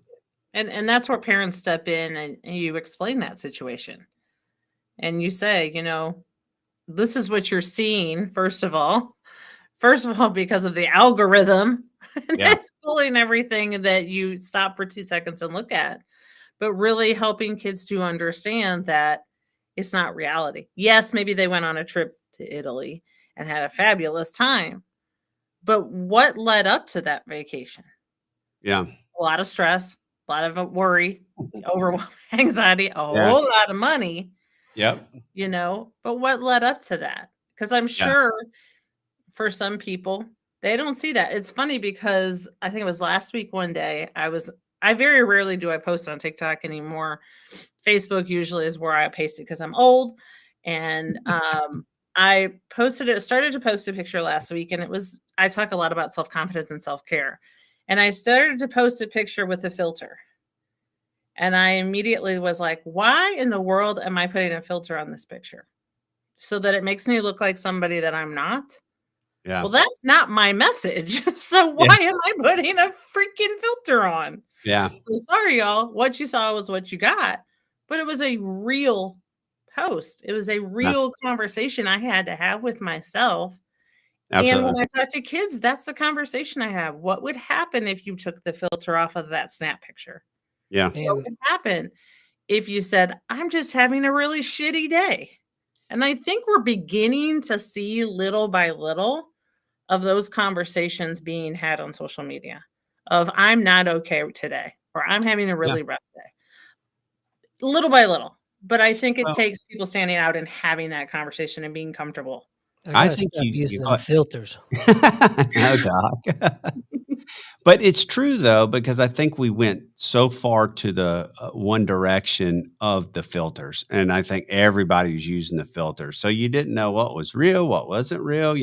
S3: and that's where parents step in and you explain that situation. And you say, this is what you're seeing, first of all. First of all, because of the algorithm, and
S2: Yeah,
S3: it's pulling everything that you stop for 2 seconds and look at, but really helping kids to understand that it's not reality. Yes, maybe they went on a trip to Italy and had a fabulous time, but what led up to that vacation?
S2: yeah,
S3: A lot of stress, a lot of worry, overwhelm, anxiety, a
S2: yeah,
S3: whole lot of money,
S2: yep,
S3: but what led up to that? Because I'm
S2: yeah,
S3: sure for some people, they don't see that. It's funny because I think it was last week one day, I very rarely do I post on TikTok anymore. Facebook usually is where I paste it because I'm old. And I started to post a picture last week, and I talk a lot about self-confidence and self-care. And I started to post a picture with a filter. And I immediately was like, why in the world am I putting a filter on this picture? So that it makes me look like somebody that I'm not?
S2: yeah,
S3: Well, that's not my message. So
S2: yeah,
S3: why am I putting a freaking filter on?
S2: yeah,
S3: So sorry, y'all. What you saw was what you got. But it was a real post. It was a
S2: yeah,
S3: real conversation I had to have with myself. And when
S2: absolutely,
S3: I talk to kids, that's the conversation I have. What would happen if you took the filter off of that snap picture?
S2: yeah,
S3: What
S1: And
S3: would happen if you said, I'm just having a really shitty day? And I think we're beginning to see little by little of those conversations being had on social media of I'm not okay today or I'm having a
S2: yeah.
S3: really rough day. Little by little. But I think it
S2: Well,
S3: takes people standing out and having that conversation and being comfortable.
S1: I
S2: I
S1: gotta
S2: think
S1: stop
S2: you
S1: using them
S2: go
S1: filters.
S2: No, Doc. But it's true though, because I think we went so far to the one direction of the filters, and I think everybody was using the filters. So you didn't know what was real, what wasn't real.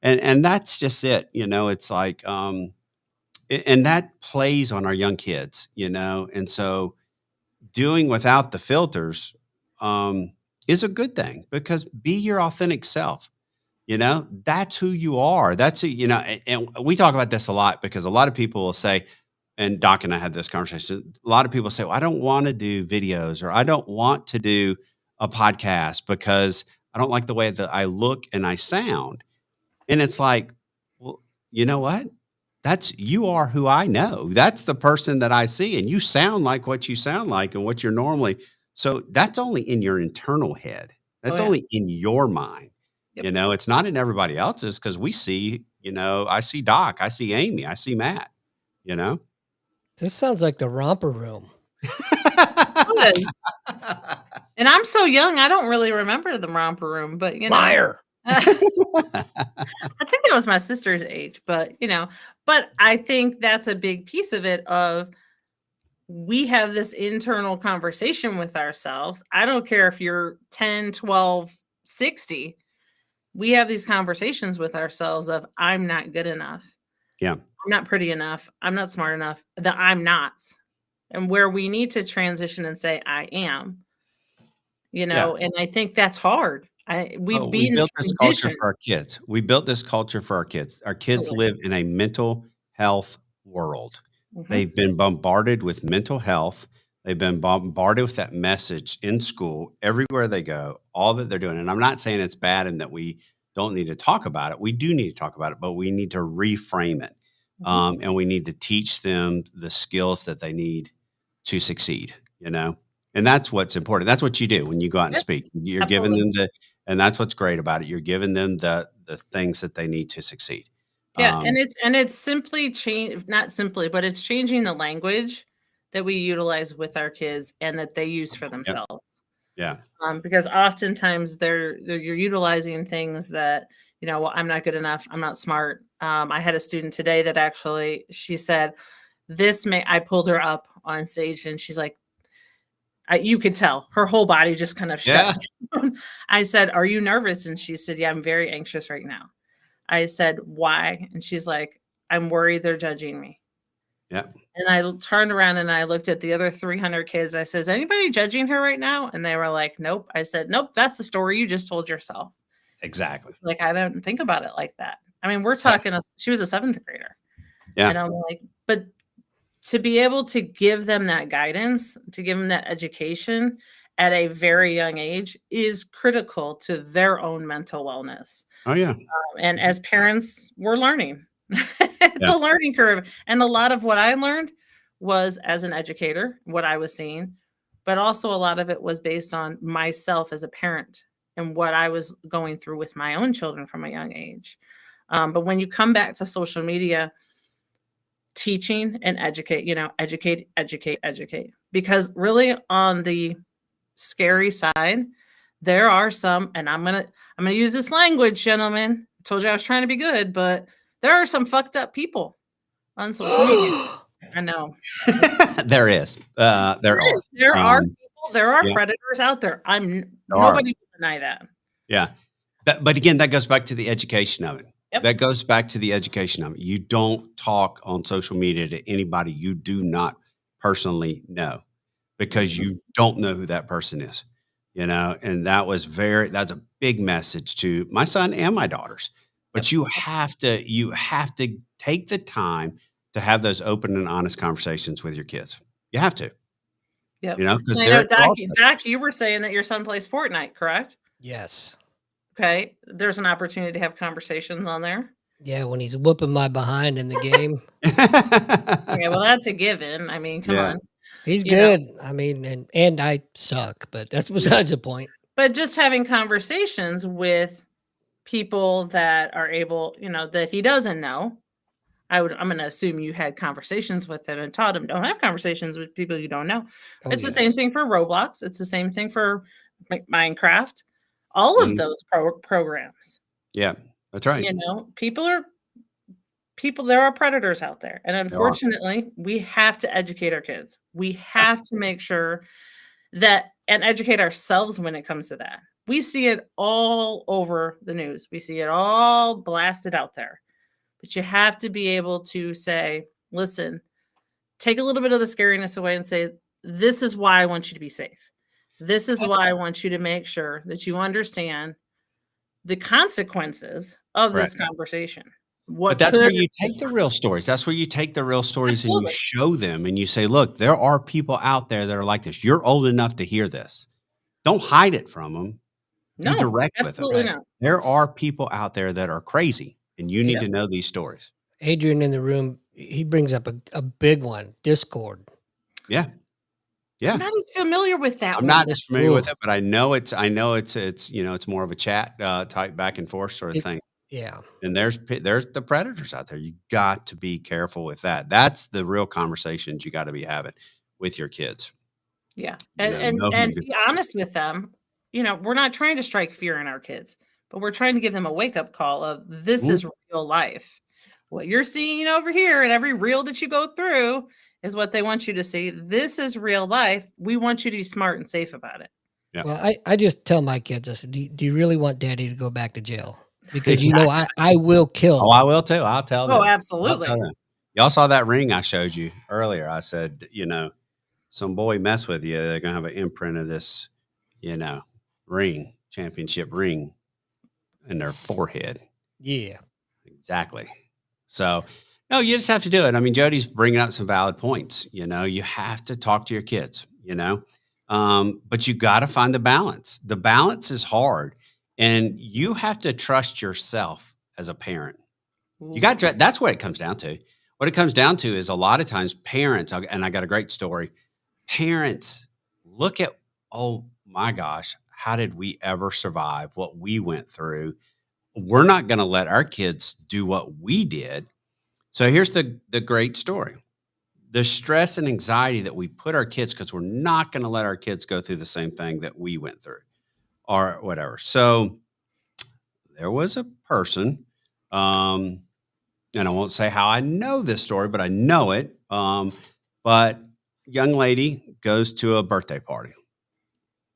S2: And that's just it. It's like, and that plays on our young kids. And so doing without the filters um, is a good thing because be your authentic self. That's who you are. That's who, and we talk about this a lot because a lot of people will say, and Doc and I had this conversation. A lot of people say, well, I don't want to do videos or I don't want to do a podcast because I don't like the way that I look and I sound. And it's like, well, you know what? You are who I know. That's the person that I see. And you sound like what you sound like and what you're normally. So that's only in your internal head.
S3: Oh
S2: That's
S3: yeah.
S2: only in your mind.
S3: Yep.
S2: It's not in everybody else's because we see, I see Doc, I see Amy, I see Matt, you know?
S1: This sounds like the romper room.
S3: It is. And I'm so young, I don't really remember the romper room, but
S1: Liar.
S3: I think that was my sister's age, but but I think that's a big piece of it of we have this internal conversation with ourselves. I don't care if you're 10, 12, 60. We have these conversations with ourselves of I'm not good enough.
S2: Yeah.
S3: I'm not pretty enough. I'm not smart enough. The I'm nots. And where we need to transition and say I am.
S2: Yeah.
S3: And I think that's hard. We've
S2: Oh, we
S3: been
S2: built this culture
S3: conditioned.
S2: for our kids. We built this culture for our kids. Our kids
S3: Totally.
S2: live in a mental health world.
S3: Mhm.
S2: They've been bombarded with mental health. They've been bombarded with that message in school, everywhere they go, all that they're doing. And I'm not saying it's bad and that we don't need to talk about it. We do need to talk about it, but we need to reframe it.
S3: Mhm.
S2: And we need to teach them the skills that they need to succeed. And that's what's important. That's what you do when you go out and
S3: Yep,
S2: speak. You're giving
S3: absolutely.
S2: them and that's what's great about it. You're giving them the things that they need to succeed.
S3: Yeah,
S2: Um,
S3: and it's simply change not simply, but it's changing the language that we utilize with our kids and that they use for
S2: yep,
S3: themselves.
S2: yeah,
S3: Because oftentimes you're utilizing things that, well, I'm not good enough, I'm not smart. I had a student today that actually she said, I pulled her up on stage and she's like, you could tell her whole body just kind of shut
S2: yeah,
S3: down. I said, "Are you nervous?" And she said, "Yeah, I'm very anxious right now." I said, "Why?" And she's like, "I'm worried they're judging me."
S2: yeah,
S3: And I turned around and I looked at the other 300 kids. I says, "Anybody judging her right now?" And they were like, "Nope." I said, "Nope, that's the story you just told yourself."
S2: exactly.
S3: Like, I don't think about it like that. I mean, we're
S2: Yeah,
S3: talking, she was a seventh grader.
S2: yeah,
S3: And I'm like, but to be able to give them that guidance, to give them that education at a very young age is critical to their own mental wellness.
S2: oh yeah,
S3: And
S2: mhm,
S3: as parents, we're learning. It's
S2: yeah,
S3: a learning curve. And a lot of what I learned was as an educator, what I was seeing, but also a lot of it was based on myself as a parent and what I was going through with my own children from a young age. But when you come back to social media, teaching and educate, educate, educate, educate. Because really on the scary side, there are some, and I'm gonna use this language, gentlemen. I told you I was trying to be good, but there are some fucked up people on social media. I know.
S2: there is, there
S3: There
S2: are,
S3: is. There are people, there are
S2: yeah,
S3: predators out there.
S2: there are,
S3: Nobody will deny that.
S2: yeah. But again, that goes back to the education of it.
S3: Yep.
S2: That goes back to the education of it. You don't talk on social media to anybody you do not personally know because
S3: Mhm.
S2: you don't know who that person is. And that's a big message to my son and my daughters. But
S3: Yep.
S2: you have to take the time to have those open and honest conversations with your kids. You have to,
S3: Yep.
S2: because
S3: And I know,
S2: they're
S3: Doc,
S2: all
S3: Doc, you were saying that your son plays Fortnite, correct?
S1: Yes.
S3: Okay. There's an opportunity to have conversations on there.
S1: Yeah, when he's whooping my behind in the game.
S3: Okay, well, that's a given. I mean, come
S2: yeah,
S3: on,
S1: He's
S3: you know,
S1: good. I mean, and I suck, but that's
S2: yeah,
S1: besides the point.
S3: but just having conversations with people that are able, that he doesn't know. I'm going to assume you had conversations with him and taught him don't have conversations with people you don't know.
S1: Oh,
S3: It's the same
S1: yes.
S3: thing for Roblox. It's the same thing for Minecraft. All of
S2: mhm,
S3: those programs,
S2: yeah. That's right.
S3: there are predators out there. And
S2: There are.
S3: unfortunately, we have to educate our kids. We have to make sure and educate ourselves when it comes to that. We see it all over the news. We see it all blasted out there. But you have to be able to say, listen, take a little bit of the scariness away and say, this is why I want you to be safe. This is why I want you to make sure that you understand the consequences of
S2: Right.
S3: this conversation.
S2: But
S3: What
S2: that's where
S3: could
S2: you take the real stories. That's where you take the real stories and you
S3: absolutely.
S2: show them and you say, look, there are people out there that are like this. You're old enough to hear this. Don't hide it from them. Be
S3: No,
S2: direct with them.
S3: absolutely
S1: Right.
S3: not.
S2: There are people out there that are crazy and you need
S3: Yep.
S2: to know these stories.
S1: Adrian in the room, he brings up a big one, Discord.
S2: Yeah.
S3: I'm
S2: Yeah.
S3: not as familiar with that
S2: I'm
S3: one.
S2: not as familiar with
S1: Ooh.
S2: it, but I know it's, you know, it's more of a chat type back and forth sort of
S1: It
S2: thing.
S1: yeah.
S2: And there's the predators out there. You got to be careful with that. That's the real conversations you got to be having with your kids.
S3: Yeah.
S2: You know who you
S3: And
S2: can
S3: be
S2: talk to.
S3: honest with them. We're not trying to strike fear in our kids, but we're trying to give them a wake-up call of this
S2: Mhm.
S3: is real life. What you're seeing over here and every reel that you go through is what they want you to see. This is real life. We want you to be smart and safe about it.
S2: Yeah.
S1: Well, I just tell my kids, I said, do you really want daddy to go back to jail? Because
S2: Exactly.
S1: I will
S2: Oh,
S1: kill.
S2: I will too. I'll tell
S3: Oh,
S2: them. I'll tell
S3: absolutely.
S2: them. Y'all saw that ring I showed you earlier. I said, you know, some boy mess with you, they're gonna have an imprint of this, you know, ring, championship ring in their forehead.
S1: Yeah.
S2: Exactly. So, no, you just have to do it. I mean, Jody's bringing up some valid points. You know, you have to talk to your kids, you know, but you got to find the balance. The balance is hard, and you have to trust yourself as a parent. You
S3: Ooh.
S2: got to, that's what it comes down to. What it comes down to is a lot of times parents, and I got a great story. Parents look at, oh my gosh, how did we ever survive what we went through? We're not going to let our kids do what we did. So here's the great story. The stress and anxiety that we put our kids, because we're not going to let our kids go through the same thing that we went through or whatever. So there was a person, um, and I won't say how I know this story, but I know it. But young lady goes to a birthday party.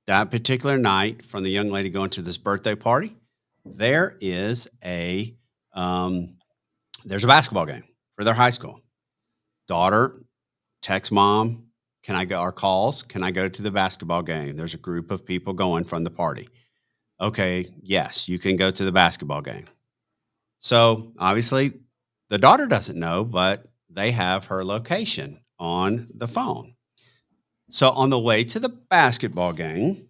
S2: That particular night, from the young lady going to this birthday party, there is um, there's a basketball game for their high school. Daughter texts mom, can I go, or calls, can I go to the basketball game? There's a group of people going from the party. Okay, yes, you can go to the basketball game. So obviously the daughter doesn't know, but they have her location on the phone. So on the way to the basketball game,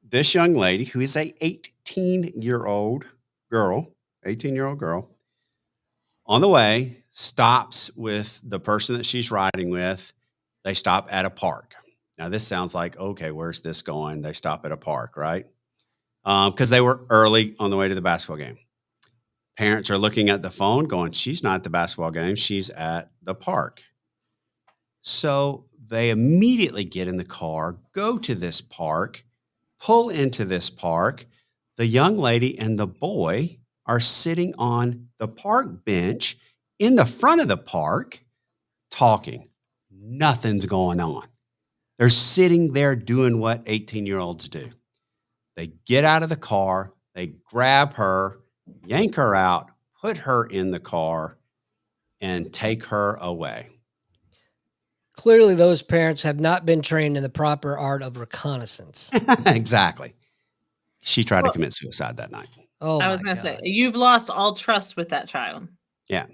S2: this young lady, who is a 18-year-old girl, 18-year-old girl, on the way, stops with the person that she's riding with. They stop at a park. Now, this sounds like, okay, where's this going? They stop at a park, right? Because they were early on the way to the basketball game. Parents are looking at the phone going, she's not at the basketball game. She's at the park. So they immediately get in the car, go to this park, pull into this park. The young lady and the boy are sitting on the park bench in the front of the park talking. Nothing's going on. They're sitting there doing what 18-year-olds do. They get out of the car, they grab her, yank her out, put her in the car, and take her away.
S1: Clearly, those parents have not been trained in the proper art of reconnaissance.
S2: Exactly. She tried to
S3: Well,
S2: commit suicide that night.
S1: Oh
S3: I
S1: my
S3: was going to say,
S1: God.
S3: you've lost all trust with that child.
S2: Yeah.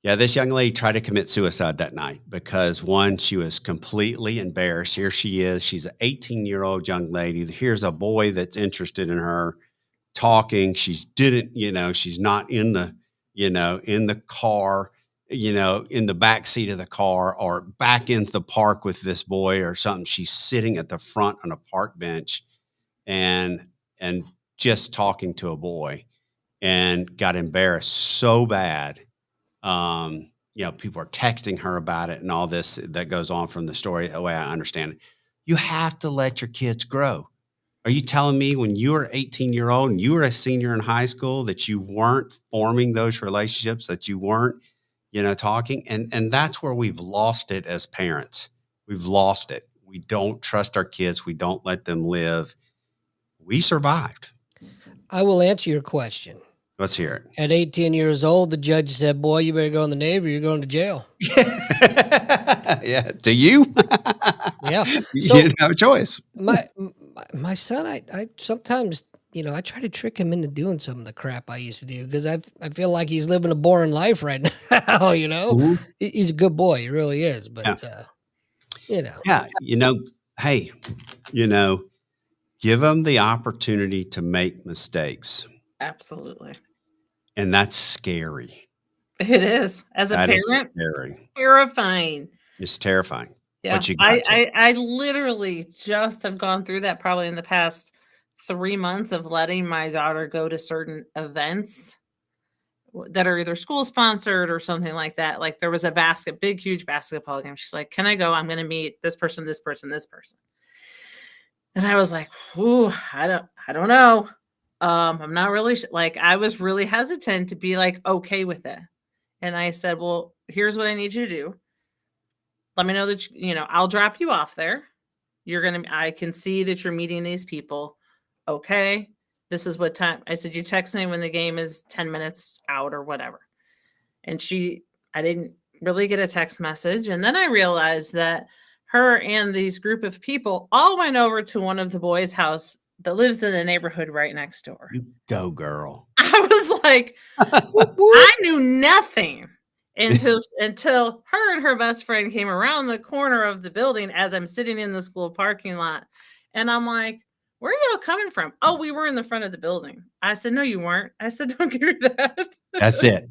S2: Yeah, this young lady tried to commit suicide that night because one, she was completely embarrassed. Here she is. She's an 18-year-old young lady. Here's a boy that's interested in her talking. She's not in the, in the car, in the back seat of the car or back into the park with this boy or something. She's sitting at the front on a park bench and just talking to a boy and got embarrassed so bad. People are texting her about it and all this that goes on from the story, the way I understand it. You have to let your kids grow. Are you telling me when you were 18-year-old and you were a senior in high school that you weren't forming those relationships, that you weren't, talking? And that's where we've lost it as parents. We've lost it. We don't trust our kids. We don't let them live. We survived.
S1: I will answer your question.
S2: Let's hear it.
S1: At 18 years old, the judge said, boy, you better go in the Navy or you're going to jail.
S2: Yeah. Do you?
S1: Yeah.
S2: You
S1: So
S2: didn't have a choice.
S1: my son, I sometimes, I try to trick him into doing some of the crap I used to do because I feel like he's living a boring life right now.
S2: Mhm.
S1: He's a good boy, he really is. But
S2: Yeah.
S1: you know,
S2: Yeah. Hey, you know, give them the opportunity to make mistakes.
S3: Absolutely.
S2: And that's scary.
S3: It is. As a
S2: That is
S3: parent,
S2: scary.
S3: terrifying.
S2: It's terrifying,
S3: Yeah.
S2: but you
S3: I,
S2: got to.
S3: I I literally just have gone through that probably in the past 3 months of letting my daughter go to certain events that are either school sponsored or something like that. Like there was a big, huge basketball game. She's like, "Can I go? I'm going to meet this person, this person, this person." And I was like, "Ooh, I don't know. I'm not really like I was really hesitant to be like okay with it." And I said, "Well, here's what I need you to do. Let me know that I'll drop you off there. I can see that you're meeting these people. Okay. This is what time." I said, "You text me when the game is 10 minutes out or whatever." And I didn't really get a text message. And then I realized that her and these group of people all went over to one of the boys' house that lives in the neighborhood right next door.
S2: You go, girl.
S3: I was like,
S1: whoop, whoop.
S3: I knew nothing until her and her best friend came around the corner of the building as I'm sitting in the school parking lot. And I'm like, "Where are y'all coming from?" "Oh, we were in the front of the building." I said, "No, you weren't." I said, "Don't give me that."
S2: That's it.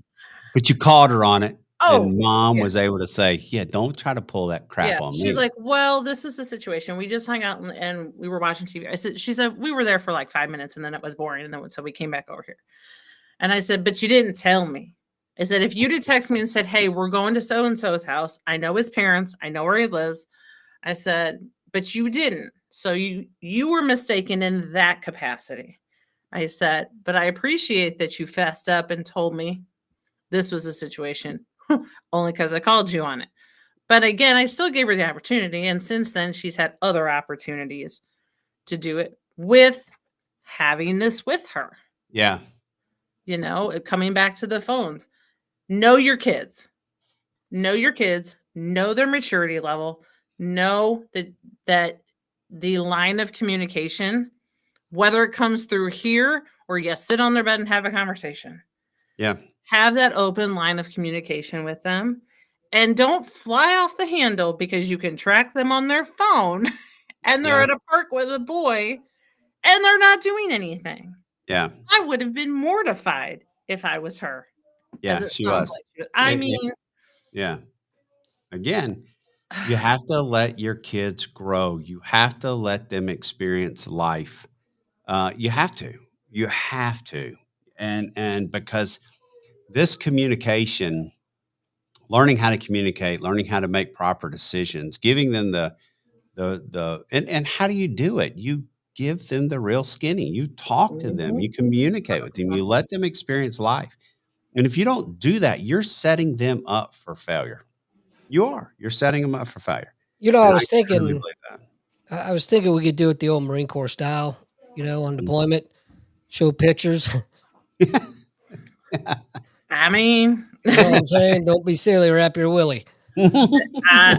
S2: But you called her on it,
S3: Oh,
S2: and mom
S3: yeah.
S2: was able to say, "Yeah, don't try to pull that crap
S3: Yeah.
S2: on
S3: She's
S2: me."
S3: like, "Well, this was the situation. We just hung out and we were watching TV." She said, "We were there for like 5 minutes and then it was boring. And then so we came back over here." And I said, "But you didn't tell me." I said, "If you'd have texted me and said, 'Hey, we're going to so and so's house. I know his parents. I know where he lives.'" I said, "But you didn't. So you were mistaken in that capacity." I said, "But I appreciate that you fessed up and told me this was a situation only because I called you on it." But again, I still gave her the opportunity. And since then, she's had other opportunities to do it with having this with her,
S2: Yeah.
S3: coming back to the phones. Know your kids. Know your kids, know their maturity level, know that the line of communication, whether it comes through here or you sit on their bed and have a conversation,
S2: Yeah.
S3: have that open line of communication with them. And don't fly off the handle because you can track them on their phone and they're
S2: Yeah.
S3: at a park with a boy and they're not doing anything.
S2: Yeah.
S3: I would have been mortified if I was her, as
S2: Yeah,
S3: it
S2: she
S3: sounds
S2: was.
S3: like. I
S2: It
S3: mean,
S2: yeah. Again, you have to let your kids grow. You have to let them experience life. You have to. You have to. And because this communication, learning how to communicate, learning how to make proper decisions, giving them and how do you do it? You give them the real skinny. You talk to them,
S3: mhm.
S2: you communicate with them, you let them experience life. And if you don't do that, you're setting them up for failure. You are. You're setting them up for failure.
S1: I
S2: And I
S1: was
S2: truly
S1: thinking,
S2: believe that.
S1: I was thinking we could do it the old Marine Corps style, on
S2: Mm.
S1: deployment, show pictures.
S3: I mean,
S1: You know what I'm saying? Don't be silly, wrap your willy.
S3: I,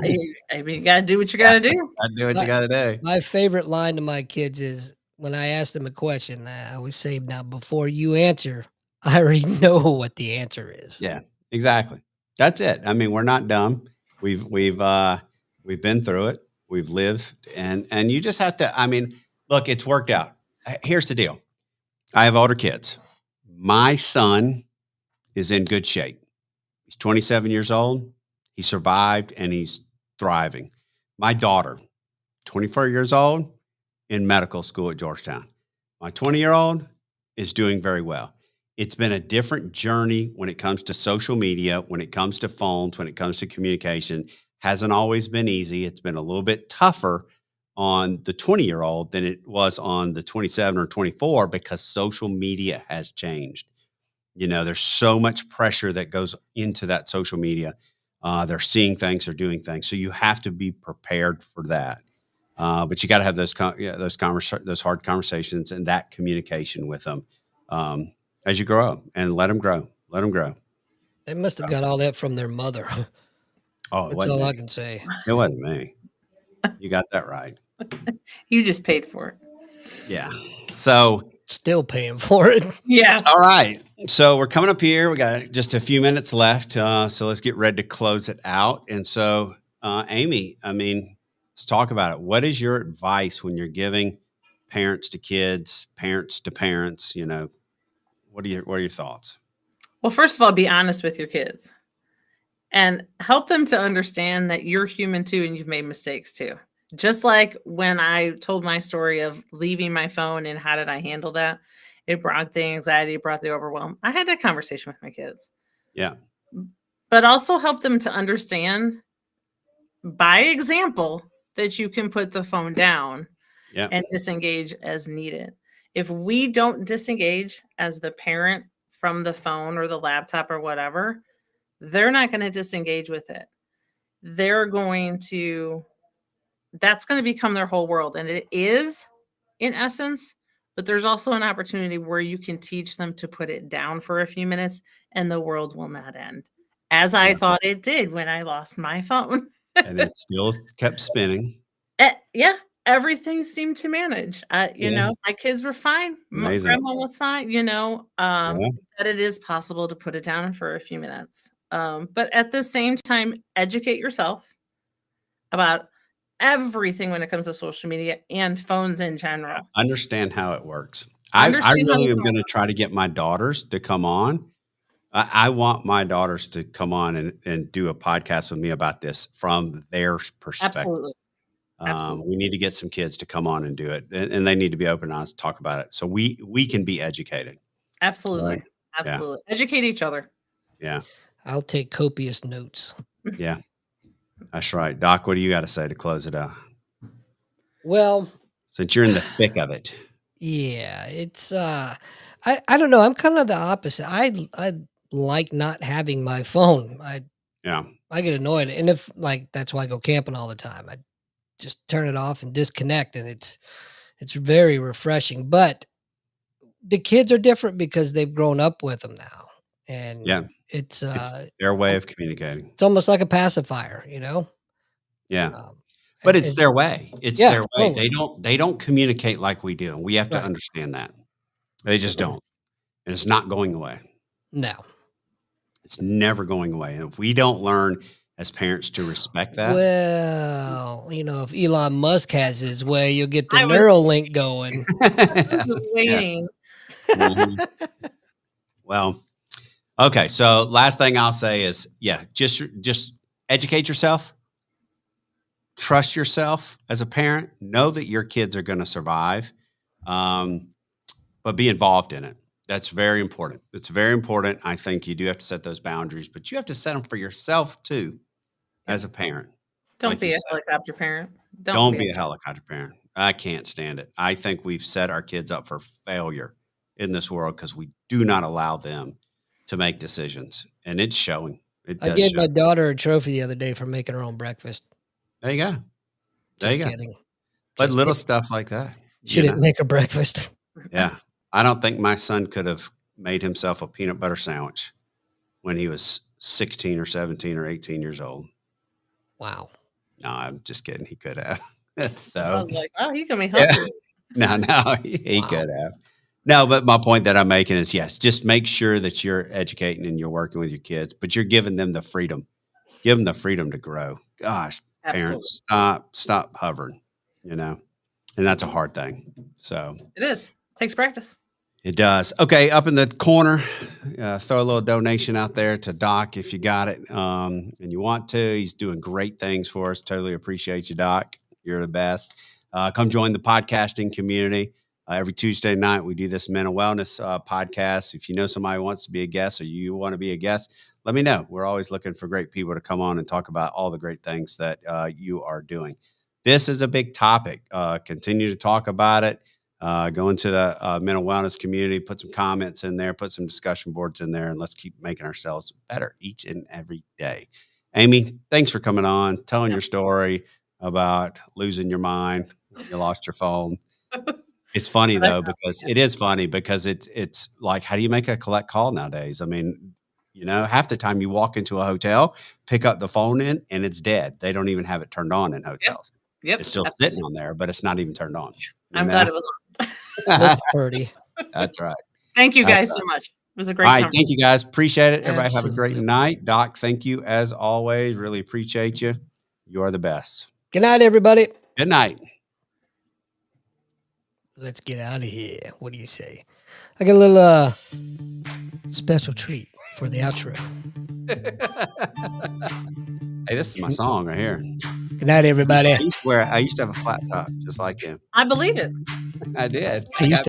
S3: I mean, you gotta do what you gotta do.
S2: I do what you
S1: My,
S2: gotta do.
S1: my favorite line to my kids is when I ask them a question, I always say, "Now, before you answer, I already know what the answer is."
S2: Yeah, exactly. That's it. I mean, we're not dumb. We've been through it. We've lived, and you just have to. I mean, look, it's worked out. Here's the deal. I have older kids. My son is in good shape. He's 27 years old. He survived and he's thriving. My daughter, 24 years old, in medical school at Georgetown. My 20-year-old is doing very well. It's been a different journey when it comes to social media, when it comes to phones, when it comes to communication. Hasn't always been easy. It's been a little bit tougher on the 20-year-old than it was on the 27 or 24 because social media has changed. There's so much pressure that goes into that social media. They're seeing things, they're doing things. So you have to be prepared for that. But you got to have those hard conversations and that communication with them as you grow up, and let them grow. Let them grow.
S1: They must have got all that from their mother.
S2: Oh, it
S1: That's
S2: wasn't
S1: all
S2: me.
S1: I can say.
S2: It wasn't me. You got that right.
S3: You just paid for it.
S2: Yeah. So
S1: still paying for it.
S3: Yeah.
S2: All right. So we're coming up here. We got just a few minutes left. So let's get ready to close it out. And so, Amy, I mean, let's talk about it. What is your advice when you're giving parents to kids, parents to parents? You know, what are your thoughts?
S3: Well, first of all, be honest with your kids and help them to understand that you're human too and you've made mistakes too. Just like when I told my story of leaving my phone and how did I handle that? It brought the anxiety, it brought the overwhelm. I had that conversation with my kids,
S2: Yeah.
S3: but also help them to understand by example that you can put the phone down
S2: Yeah.
S3: and disengage as needed. If we don't disengage as the parent from the phone or the laptop or whatever, they're not going to disengage with it. They're going to, that's going to become their whole world. And it is in essence, but there's also an opportunity where you can teach them to put it down for a few minutes and the world will not end. As I
S2: Yeah.
S3: thought it did when I lost my phone.
S2: And it still kept spinning.
S3: Yeah, everything seemed to manage. You
S2: Yeah.
S3: know, my kids were fine.
S2: Amazing.
S3: Grandma was fine,
S2: Yeah.
S3: that it is possible to put it down for a few minutes. But at the same time, educate yourself about everything when it comes to social media and phones in general.
S2: Understand how it works. I
S3: Understand how
S2: really
S3: the
S2: am
S3: phone
S2: going to try to get my daughters to come on. I want my daughters to come on and do a podcast with me about this from their perspective.
S3: Absolutely. Absolutely.
S2: We need to get some kids to come on and do it, and they need to be open and honest, talk about it, so we can be educated.
S3: Absolutely.
S2: Right? Yeah,
S3: Absolutely. Educate each other.
S2: yeah,
S1: I'll take copious notes.
S2: yeah. That's right, Doc. What do you got to say to close it out?
S1: Well,
S2: Since you're in the thick of it,
S1: yeah, it's I don't know. I'm kind of the opposite. I like not having my phone.
S2: yeah,
S1: I get annoyed, and if like that's why I go camping all the time. I just turn it off and disconnect, and it's very refreshing. But the kids are different because they've grown up with them now, and
S2: yeah.
S1: it's
S2: It's their way of communicating.
S1: it's almost like a pacifier,
S2: Yeah.
S1: Um,
S2: But
S1: and
S2: it's their way. It's
S1: yeah,
S2: their way.
S1: totally.
S2: They don't communicate like we do, and we have to
S1: Right.
S2: understand that. They just don't, and it's not going away.
S1: No.
S2: It's never going away, and if we don't learn as parents to respect that,
S1: Well, if Elon Musk has his way, you'll get the
S3: I was
S1: Neuralink going.
S2: yeah.
S3: waiting.
S2: Mhm. Well, okay. So last thing I'll say is, yeah, just educate yourself, trust yourself as a parent, know that your kids are going to survive, but be involved in it. That's very important. It's very important. I think you do have to set those boundaries, but you have to set them for yourself too, as a parent.
S3: Don't
S2: Like
S3: be
S2: you
S3: a
S2: said.
S3: helicopter parent.
S2: Don't be a helicopter parent. I can't stand it. I think we've set our kids up for failure in this world because we do not allow them to make decisions, and it's showing. It
S1: I
S2: does
S1: gave
S2: show.
S1: my daughter a trophy the other day for making her own breakfast.
S2: There you go. There
S1: Just
S2: you go.
S1: kidding.
S2: But
S1: Just
S2: little
S1: kidding.
S2: stuff like that.
S1: She didn't make her breakfast.
S2: Yeah. I don't think my son could have made himself a peanut butter sandwich when he was 16 or 17 or 18 years old.
S1: Wow.
S2: No, I'm just kidding. He could have.
S3: I
S2: So,
S3: was like, oh, he can be
S2: yeah.
S3: healthy.
S2: No, he
S1: Wow.
S2: could have. No, but my point that I'm making is, yes, just make sure that you're educating and you're working with your kids, but you're giving them the freedom. Give them the freedom to grow. Gosh,
S3: Absolutely.
S2: parents, stop hovering, and that's a hard thing. So
S3: It is. Takes practice.
S2: it does. Okay, up in the corner, throw a little donation out there to Doc if you got it, and you want to. He's doing great things for us. Totally appreciate you, Doc. You're the best. Come join the podcasting community. Every Tuesday night, we do this mental wellness podcast. If you know somebody who wants to be a guest or you want to be a guest, let me know. We're always looking for great people to come on and talk about all the great things that you are doing. This is a big topic. Continue to talk about it. Go into the mental wellness community, put some comments in there, put some discussion boards in there, and let's keep making ourselves better each and every day. Amy, thanks for coming on, telling your story about losing your mind when you lost your phone. It's funny though, because it is funny because it's like, how do you make a collect call nowadays? I mean, half the time you walk into a hotel, pick up the phone and it's dead. They don't even have it turned on in hotels.
S3: Yep.
S2: It's still sitting on there, but it's not even turned on.
S3: I'm glad it was on.
S1: Looks pretty.
S2: That's right.
S3: Thank you
S2: That's
S3: guys
S2: right.
S3: so much. It was a
S2: All
S3: great
S2: right.
S3: conversation.
S2: Thank you, guys. Appreciate it. Everybody have a great
S1: Absolutely.
S2: night. Doc, thank you as always. Really appreciate you. You are the best.
S1: Good night, everybody.
S2: Good night.
S1: Let's get out of here. What do you say? I got a little special treat for the outro.
S2: Hey, this is my song right here.
S1: Good night, everybody.
S2: I used to have a flat top just like him.
S3: I believe it.
S2: I did.
S1: I used to